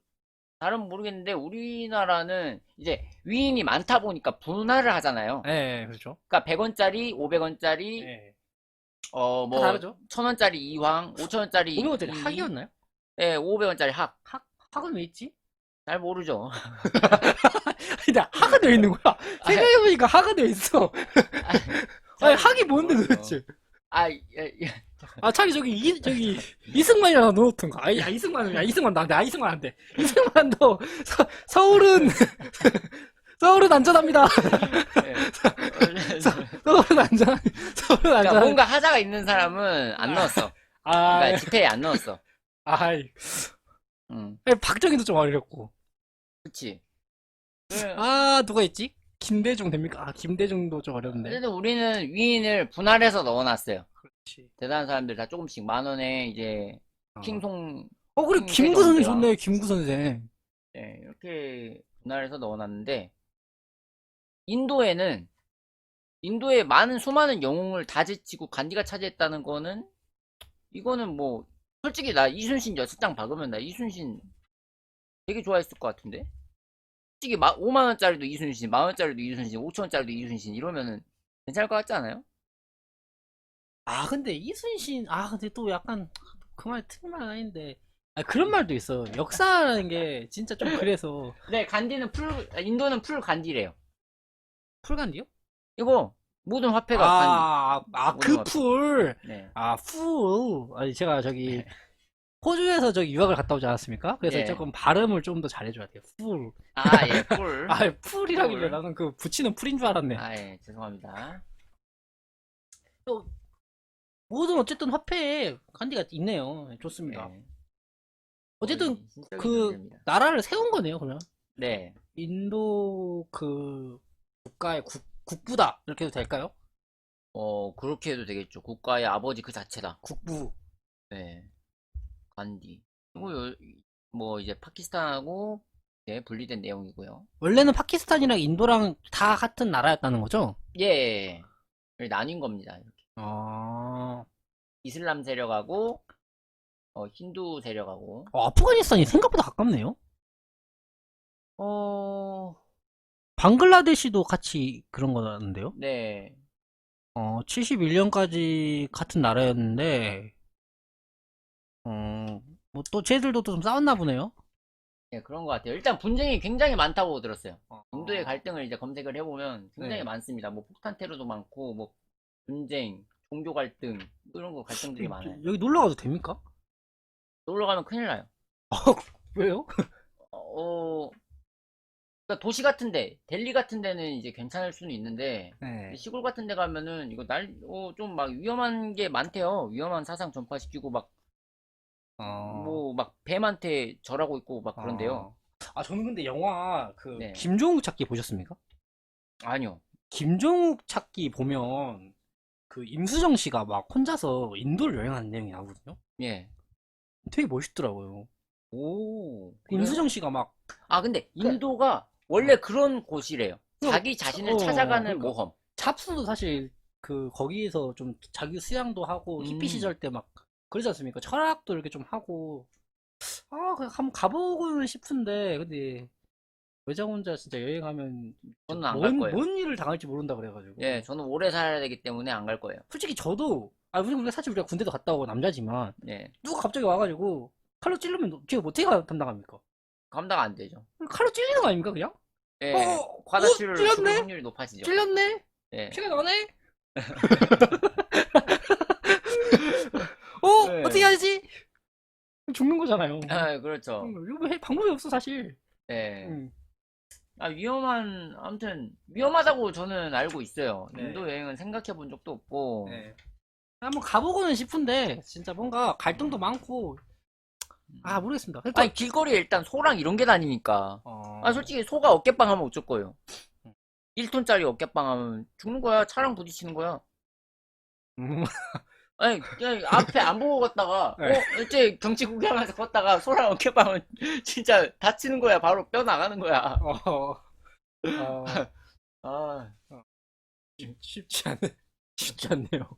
잘은 모르겠는데 우리나라는 이제 위인이 많다 보니까 분할을 하잖아요. 네, 그렇죠. 그러니까 100원짜리, 500원짜리, 네. 뭐 다 다르죠? 1000원짜리 이황, 5000원짜리 500원짜리 학이었나요? 예, 500원짜리 학. 학은 왜 있지? 잘 모르죠. 근데 학은 왜 있는 거야? 생각해보니까 학은 왜 있어? 아니, 학이 뭔데 모르죠. 도대체? 아, 예, 예. 아, 차라리 저기 이승만이라도 넣어놓던가. 아, 야, 이승만 나한테, 이승만 안 돼. 이승만도 서울은 서울은 안전합니다. 예. 서울은 안전. 서울은 그러니까 안전. 뭔가 하자가 있는 사람은 안 넣었어. 아, 그러니까 집회에 안 넣었어. 아이, 응, 박정희도 좀 어렵고. 그치. 아, 누가 있지? 김대중 됩니까? 아, 김대중도 좀 어렵네. 어쨌든 우리는 위인을 분할해서 넣어놨어요. 그렇지. 대단한 사람들 다 조금씩 10,000원에 이제 어. 킹송, 그래, 킹 김구 선생 세종대왕. 좋네, 김구 선생. 예, 이렇게 분할해서 넣어놨는데 인도에 많은 수많은 영웅을 다 제치고 간디가 차지했다는 거는 이거는 뭐 솔직히 나 이순신 6장 박으면 나 이순신 되게 좋아했을 것 같은데 솔직히 5만원짜리도 이순신, 만원짜리도 이순신, 5천원짜리도 이순신 이러면은 괜찮을 것 같지 않아요? 아, 근데 이순신, 근데 또 약간, 그 말 틀린 말은 아닌데. 아, 그런 말도 있어. 역사라는 게 진짜 좀 그래서. 네, 간디는 인도는 풀 간디래요. 풀간디요? 이거 모든 화폐가 간디. 그 모든 화폐. 풀. 네. 풀. 아니, 제가 저기, 네. 호주에서 저기 유학을 갔다 오지 않았습니까? 그래서 예. 조금 발음을 좀 더 잘해줘야 돼요. 풀. 아, 예, 풀. 아, 풀이라길래 풀. 나는 그 붙이는 풀인 줄 알았네. 아, 예, 죄송합니다. 모든 어쨌든 화폐에 간디가 있네요. 좋습니다. 네. 어쨌든 거의 신적인 그 존재입니다. 나라를 세운 거네요, 그러면. 네. 인도 그 국가의 국부다. 이렇게 해도 될까요? 그렇게 해도 되겠죠. 국가의 아버지 그 자체다. 국부. 네. 간디. 그리고 뭐 이제 파키스탄하고 네, 분리된 내용이고요. 원래는 파키스탄이랑 인도랑 다 같은 나라였다는 거죠? 예. 여기 나뉜 겁니다. 이렇게. 아, 이슬람 세력하고 힌두 세력하고 아프가니스탄이 생각보다 가깝네요. 어, 방글라데시도 같이 그런 거라는데요? 네. 71년까지 같은 나라였는데, 뭐 또 쟤들도 또 좀 싸웠나 보네요. 네, 그런 것 같아요. 일단 분쟁이 굉장히 많다고 들었어요. 어, 인도의 갈등을 이제 검색을 해보면 굉장히 네. 많습니다. 뭐 폭탄 테러도 많고, 뭐 분쟁, 종교 갈등 이런 거 갈등들이 많아요. 여기 놀러 가도 됩니까? 놀러 가면 큰일 나요. 왜요? 그러니까 도시 같은데, 델리 같은 데는 이제 괜찮을 수는 있는데 네. 시골 같은 데 가면은 이거 좀 막 위험한 게 많대요. 위험한 사상 전파시키고 막 뭐 막 뱀한테 절하고 있고 막 그런데요. 저는 근데 영화 네. 김종욱 찾기 보셨습니까? 아니요. 김종욱 찾기 보면 그 임수정 씨가 막 혼자서 인도를 여행하는 내용이 나오거든요. 예. 되게 멋있더라고요. 오. 그래요? 임수정 씨가 막 근데 인도가 원래 그런 곳이래요. 그- 자기 자신을 어, 찾아가는 그러니까. 모험. 찹스도 사실 그 거기에서 좀 자기 수양도 하고 히피 시절 때 막 그러지 않습니까? 철학도 이렇게 좀 하고 그냥 한번 가보고는 싶은데 근데 여자 혼자 진짜 여행하면 저는 안 갈 거예요. 뭔 일을 당할지 모른다 그래가지고 예, 저는 오래 살아야 되기 때문에 안 갈 거예요. 솔직히 저도 우리가 사실 우리가 군대도 갔다 오고 남자지만 예. 누가 갑자기 와가지고 칼로 찌르면 제가 뭐 어떻게 감당합니까? 감당 안 되죠. 칼로 찔리는 거 아닙니까 그냥? 예. 찔렸네? 과다출혈을 죽을 확률이 높아지죠. 찔렸네? 예. 피가 나네? 네. 어떻게 하지? 죽는 거잖아요. 그렇죠. 이거 방법이 없어 사실. 예. 음. 아무튼 위험하다고 저는 알고 있어요. 네. 인도 여행은 생각해 본 적도 없고. 네. 한번 가보고는 싶은데 진짜 뭔가 갈등도 많고 모르겠습니다. 그러니까 아니, 길거리에 일단 소랑 이런 게 다니니까. 어... 솔직히 소가 어깨빵 하면 어쩔 거예요. 음. 1톤짜리 어깨빵 하면 죽는 거야. 차랑 부딪히는 거야. 음, 아니, 그냥 앞에 안 보고 걷다가, 네. 이제 경치 구경하면서 걷다가 소랑 어깨빵은 진짜 다치는 거야. 바로 뼈 나가는 거야. 어, 어, 아, 쉽지 않네. 쉽지 않네요.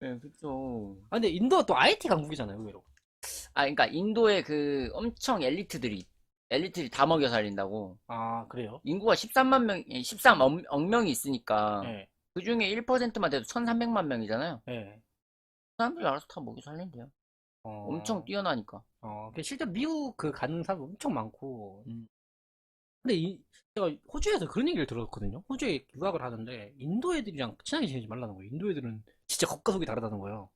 네, 그쵸. 근데 인도가 또 IT 강국이잖아요, 의외로. 그러니까 인도의 그 엄청 엘리트들이 다 먹여 살린다고. 그래요? 인구가 13만 명, 13억 명이 있으니까 네, 그 중에 1%만 돼도 1300만 명이잖아요. 네. 사람들이 알아서 다 먹여 살린대요. 엄청 어, 뛰어나니까. 실제로 미국 그 가는 사람 엄청 많고. 음. 근데 제가 호주에서 그런 얘기를 들었거든요. 호주에 유학을 하는데 인도 애들이랑 친하게 지내지 말라는 거예요. 인도 애들은 진짜 겉과 속이 다르다는 거예요.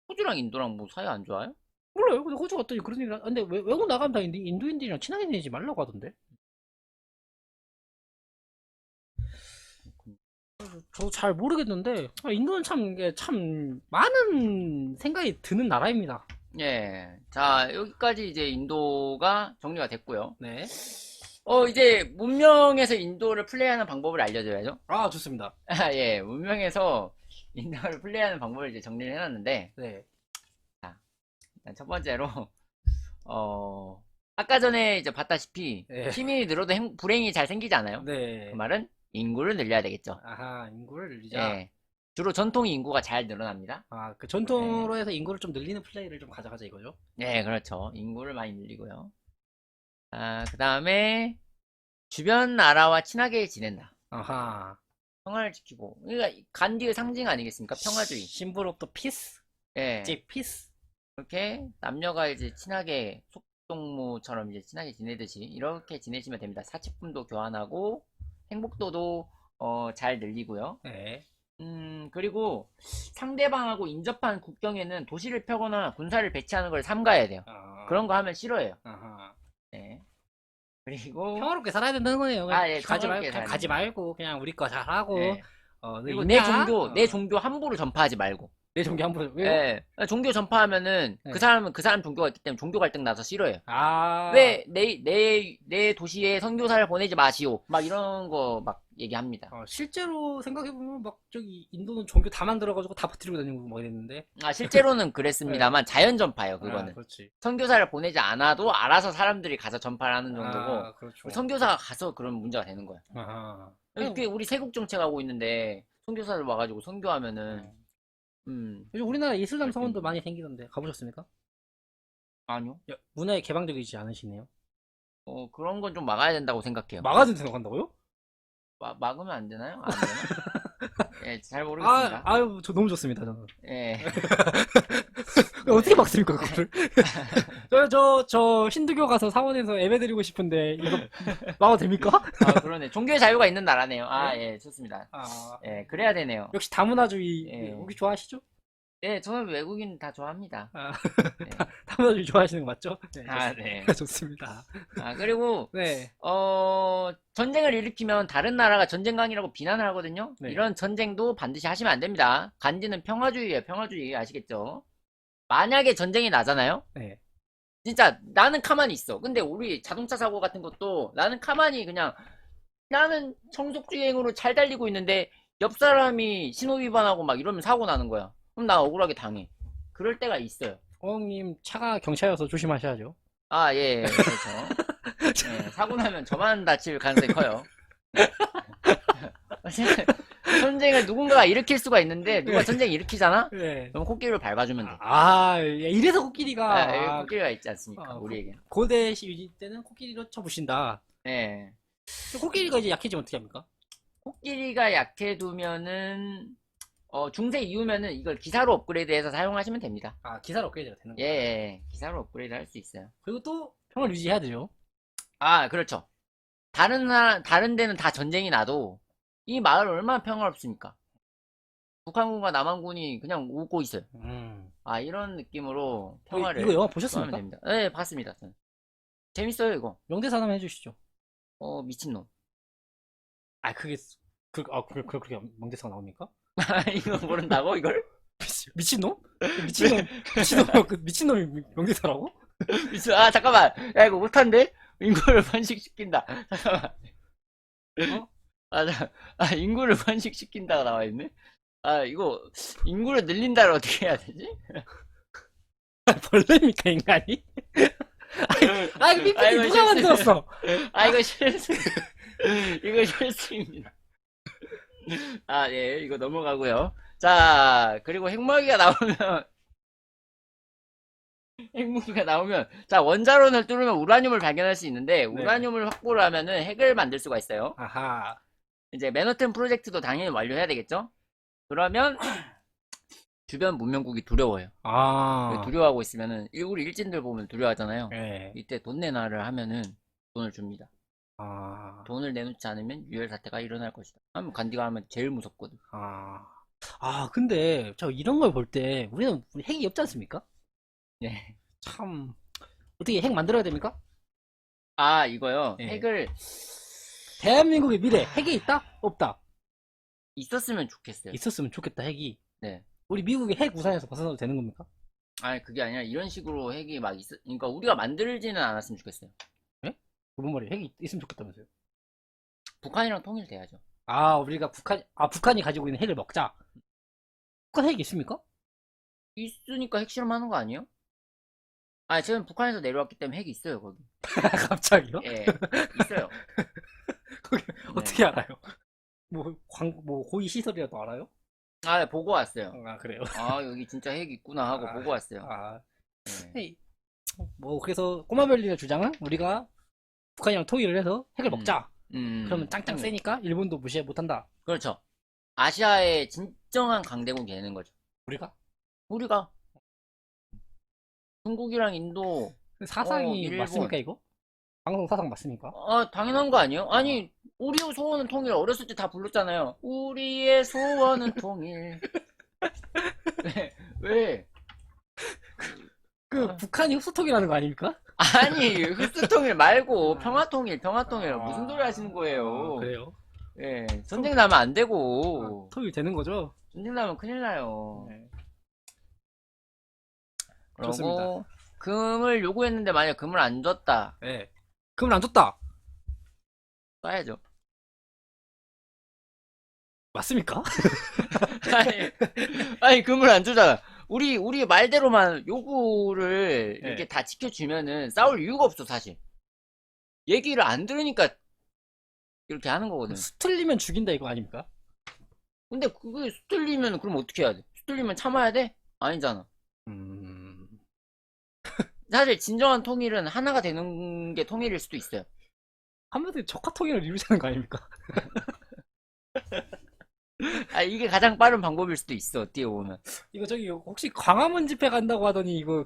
호주랑 인도랑 뭐 사이 안 좋아요? 몰라요. 근데 호주 갔더니 그런 얘기를 근데 외국 나가면 다 인도인들이랑 친하게 지내지 말라고 하던데. 저도 잘 모르겠는데 인도는 참 많은 생각이 드는 나라입니다. 예. 자, 여기까지 이제 인도가 정리가 됐고요. 네. 이제 문명에서 인도를 플레이하는 방법을 알려줘야죠. 좋습니다. 예. 문명에서 인도를 플레이하는 방법을 이제 정리를 해놨는데, 네. 자, 일단 첫 번째로, 아까 전에 이제 봤다시피, 네. 시민이 늘어도 불행이 잘 생기지 않아요? 그 네. 말은 인구를 늘려야 되겠죠. 인구를 늘리자. 예. 주로 전통 인구가 잘 늘어납니다. 그 예. 전통으로 해서 인구를 좀 늘리는 플레이를 좀 가져가자 이거죠. 네, 그렇죠. 인구를 많이 늘리고요. 그 다음에 주변 나라와 친하게 지낸다. 아하. 평화를 지키고. 그러니까 간디의 상징 아니겠습니까? 평화주의. 심볼 오브 더 피스? 예. 피스? 이렇게 남녀가 이제 친하게 속동무처럼 이제 친하게 지내듯이 이렇게 지내시면 됩니다. 사치품도 교환하고 행복도도 잘 늘리고요. 네. 그리고 상대방하고 인접한 국경에는 도시를 펴거나 군사를 배치하는 걸 삼가야 돼요. 그런 거 하면 싫어해요. 아하. 네. 그리고 평화롭게 살아야 된다는 거예요. 예, 가지 말고, 평화롭게 그냥 살아야 가지 됩니다. 말고, 그냥 우리 거 잘하고, 예. 너 그리고 있냐? 내 종교 함부로 전파하지 말고. 내 종교 한번, 왜요? 예. 종교 전파하면은 네. 그 사람 종교가 있기 때문에 종교 갈등 나서 싫어해요. 아, 왜 내 도시에 선교사를 보내지 마시오. 막 이런 거 막 얘기합니다. 실제로 생각해보면, 인도는 종교 다 만들어가지고 다 퍼뜨리고 다니고 막 이랬는데. 실제로는 그랬습니다만 자연 전파예요, 그거는. 그렇지. 선교사를 보내지 않아도 알아서 사람들이 가서 전파를 하는 정도고 그렇죠. 선교사가 가서 그런 문제가 되는 거야. 아하. 이렇게 우리 세국 정책 하고 있는데 선교사들 와가지고 선교하면은 요즘 우리나라 이슬람 갈등. 성원도 많이 생기던데, 가보셨습니까? 아니요. 문화에 개방적이지 않으시네요. 그런 건 좀 막아야 된다고 생각해요. 막아준 생각한다고요? 막으면 안 되나요? 안 되나? 예, 잘 모르겠습니다. 저 너무 좋습니다, 저는. 예. 어떻게 막습니까, 그거를? 저 힌두교 가서 사원에서 예배 드리고 싶은데, 이거 막아도 됩니까? 그러네. 종교의 자유가 있는 나라네요. 네? 예, 좋습니다. 예, 그래야 되네요. 역시 다문화주의, 예. 혹시 좋아하시죠? 예, 저는 외국인 다 좋아합니다. 예. 다문화주의 좋아하시는 거 맞죠? 네, 네. 좋습니다. 그리고, 네. 전쟁을 일으키면 다른 나라가 전쟁강이라고 비난을 하거든요. 네. 이런 전쟁도 반드시 하시면 안 됩니다. 간지는 평화주의예요, 평화주의. 아시겠죠? 만약에 전쟁이 나잖아요? 네. 진짜 나는 가만히 있어. 근데 우리 자동차 사고 같은 것도 나는 가만히 그냥 나는 청속주행으로 잘 달리고 있는데 옆 사람이 신호 위반하고 막 이러면 사고 나는 거야. 그럼 나 억울하게 당해. 그럴 때가 있어요. 어흥님, 차가 경차여서 조심하셔야죠. 예, 그렇죠. 예, 사고 나면 저만 다칠 가능성이 커요. 어쨌든 전쟁을 누군가가 일으킬 수가 있는데 누가 전쟁 일으키잖아? 네. 그럼 코끼리를 밟아주면 돼. 이래서 코끼리가, 코끼리가 있지 않습니까? 우리에게. 고대 시위 때는 코끼리로 쳐부신다. 예. 코끼리가 이제 약해지면 어떻게 합니까? 코끼리가 약해두면은 중세 이후면은 이걸 기사로 업그레이드해서 사용하시면 됩니다. 기사로 업그레이드가 되는 예, 거야. 예, 기사로 업그레이드 할 수 있어요. 그리고 또 평을 유지해야 되죠. 그렇죠. 다른 데는 다 전쟁이 나도 이 마을 얼마나 평화롭습니까? 북한군과 남한군이 그냥 오고 있어요. 이런 느낌으로 평화를 이거 영화 좋아하면 보셨습니까? 됩니다. 네, 봤습니다. 저는. 재밌어요, 이거. 명대사 하나만 해주시죠. 미친놈. 아, 그게, 그렇게 명대사가 나옵니까? 이거 모른다고, 이걸? 미친놈? 미친놈, 미친놈이 명대사라고? 잠깐만. 야, 이거 못한데? 인구를 번식시킨다. 잠깐만. 어? 인구를 번식시킨다가 나와있네? 이거, 인구를 늘린다를 어떻게 해야 되지? 벌레입니까, 인간이? 이거 PPT 이거 누가 만들었어? 이거 실수. 이거 실수입니다. 예, 이거 넘어가고요. 자, 그리고 핵무기가 나오면, 자, 원자론을 뚫으면 우라늄을 발견할 수 있는데, 우라늄을 확보를 하면은 핵을 만들 수가 있어요. 아하. 이제 맨하튼 프로젝트도 당연히 완료해야 되겠죠? 그러면, 주변 문명국이 두려워요. 두려워하고 있으면은, 우리 일진들 보면 두려워하잖아요. 네. 이때 돈 내놔를 하면은, 돈을 줍니다. 돈을 내놓지 않으면 유혈 사태가 일어날 것이다. 하면 간디가 하면 제일 무섭거든. 근데, 저 이런 걸 볼 때, 우리 핵이 없지 않습니까? 네. 참, 어떻게 핵 만들어야 됩니까? 이거요. 예. 핵을 대한민국의 미래, 핵이 있다? 없다? 있었으면 좋겠어요. 있었으면 좋겠다, 핵이. 네. 우리 미국이 핵 우산에서 벗어나도 되는 겁니까? 그게 아니라 이런 식으로 핵이 막 그러니까 우리가 만들지는 않았으면 좋겠어요. 예? 그런 말이 핵이 있으면 좋겠다면서요? 북한이랑 통일돼야죠. 우리가 북한이 가지고 있는 핵을 먹자. 북한 핵이 있습니까? 있으니까 핵실험하는 거 아니에요? 지금 북한에서 내려왔기 때문에 핵이 있어요, 거기. 갑자기요? 예, 있어요. 거기 어떻게 알아요? 뭐 고위 시설이라도 알아요? 보고 왔어요. 그래요? 여기 진짜 핵 있구나 하고 보고 왔어요. 네. 그래서 꼬마별리의 주장은 우리가 북한이랑 통일을 해서 핵을 먹자. 음. 그러면 짱짱 세니까 일본도 무시 못한다. 그렇죠. 아시아의 진정한 강대국이 되는 거죠. 우리가 중국이랑 인도, 사상이 일본. 맞습니까, 이거? 방송 사상 맞습니까? 당연한 거 아니에요? 아니, 우리의 소원은 통일. 어렸을 때 다 불렀잖아요. 우리의 소원은 통일. 왜? 북한이 흡수통일하는 거 아닙니까? 아니, 흡수통일 말고 평화통일. 무슨 소리 하시는 거예요? 그래요? 예, 전쟁 나면 안 되고. 통일 되는 거죠? 전쟁 나면 큰일 나요. 네. 그리고 좋습니다. 금을 요구했는데 만약 금을 안 줬다. 네. 금을 안 줬다. 쏴야죠. 맞습니까? 아니, 금을 안 주잖아. 우리 말대로만 요구를 네. 이렇게 다 지켜주면은 싸울 이유가 없어, 사실. 얘기를 안 들으니까 이렇게 하는 거거든. 수틀리면 죽인다 이거 아닙니까? 근데 그게 수틀리면 그럼 어떻게 해야 돼? 수틀리면 참아야 돼? 아니잖아. 사실 진정한 통일은 하나가 되는 게 통일일 수도 있어요. 한마디로 적화 통일을 이루자는 거 아닙니까? 이게 가장 빠른 방법일 수도 있어, 어떻게 보면. 이거 혹시 광화문 집회 간다고 하더니 이거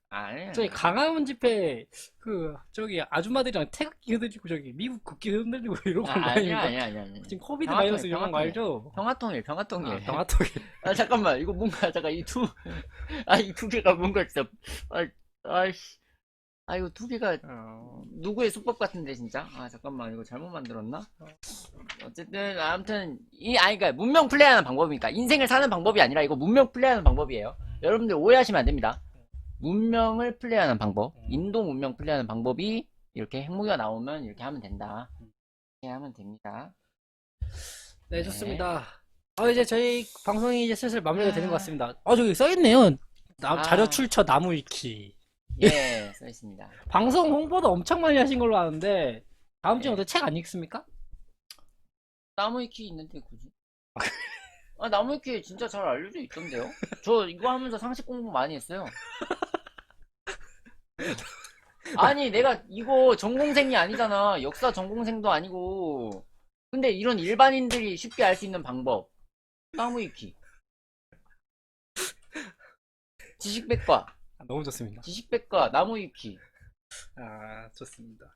아니. 광화문 집회 아줌마들이랑 태극기 흔들리고 미국 국기 흔들리고 이런 거 아닙니까? 아니. 지금 코비드 마이너스 이런 거 알죠? 평화통일. 평화통일. 잠깐만, 이거 뭔가, 이 두 개가 뭔가 진짜, 이거 두 개가 누구의 수법 같은데, 진짜? 잠깐만, 이거 잘못 만들었나? 어쨌든, 아무튼, 그러니까, 문명 플레이하는 방법이니까. 인생을 사는 방법이 아니라, 이거 문명 플레이하는 방법이에요. 여러분들 오해하시면 안 됩니다. 문명을 플레이하는 방법, 인도 문명 플레이하는 방법이, 이렇게 핵무기가 나오면 이렇게 하면 된다. 이렇게 하면 됩니다. 네, 좋습니다. 이제 저희 방송이 이제 슬슬 마무리가 되는 것 같습니다. 저기 써있네요. 자료 출처 나무위키. 예, 써있습니다. 방송 홍보도 엄청 많이 하신 걸로 아는데, 다음 주에 어떻게 책 안 읽습니까? 나무위키 있는데, 굳이? 나무위키 진짜 잘 알려져 있던데요? 저 이거 하면서 상식 공부 많이 했어요. 아니, 내가 이거 전공생이 아니잖아. 역사 전공생도 아니고. 근데 이런 일반인들이 쉽게 알 수 있는 방법. 나무위키. 지식백과. 너무 좋습니다. 지식백과, 나무위키. 좋습니다.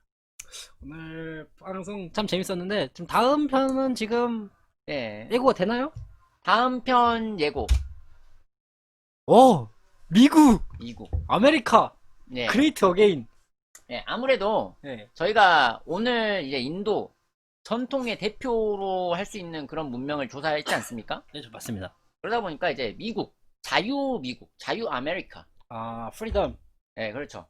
오늘 방송 참 재밌었는데, 지금 다음 편은 지금, 예고가 되나요? 다음 편 예고. 미국! 미국. 아메리카! 네. 그레이트 어게인! 네, 아무래도 네. 저희가 오늘 이제 인도 전통의 대표로 할 수 있는 그런 문명을 조사했지 않습니까? 네, 맞습니다. 그러다 보니까 이제 미국, 자유 아메리카. 아, 프리덤. 네, 그렇죠.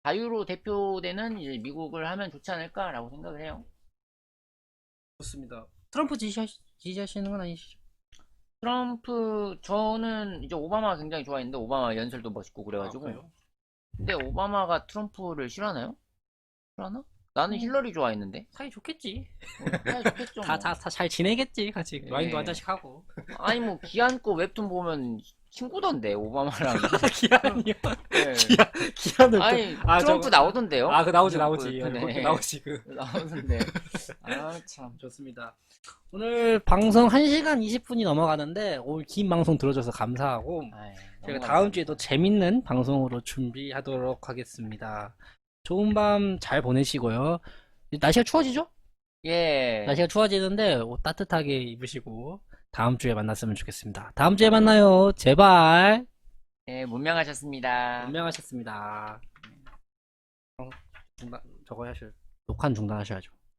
자유로 대표되는 이제 미국을 하면 좋지 않을까라고 생각을 해요. 좋습니다. 트럼프 지지하시는 건 아니시죠? 트럼프, 저는 이제 오바마 굉장히 좋아했는데, 오바마 연설도 멋있고 아, 그래가지고. 그래요? 근데 오바마가 트럼프를 싫어하나요? 싫어하나? 나는 힐러리 좋아했는데. 사이 좋겠지. 사이 좋겠죠, 뭐. 다 잘 지내겠지. 같이 와인도 예. 한 잔씩 하고. 아니, 뭐, 기안코 웹툰 보면 친구던데, 오바마랑. 기한이요? 네. 기한은 아니, 아, 트럼프 저거- 나오던데요? 아, 그 나오지. 네. 그렇게 나오지. 나오던데. 아, 참. 좋습니다. 오늘 방송 1시간 20분이 넘어가는데 오늘 긴 방송 들어줘서 감사하고 아이, 제가 너무 다음 주에도 감사합니다. 재밌는 방송으로 준비하도록 하겠습니다. 좋은 밤 잘 보내시고요. 날씨가 추워지죠? 예. 날씨가 추워지는데 옷 따뜻하게 입으시고 다음 주에 만났으면 좋겠습니다. 다음 주에 만나요. 제발. 예, 문명하셨습니다. 분명하셨습니다. 저거 하셔. 녹화 중단하셔야죠.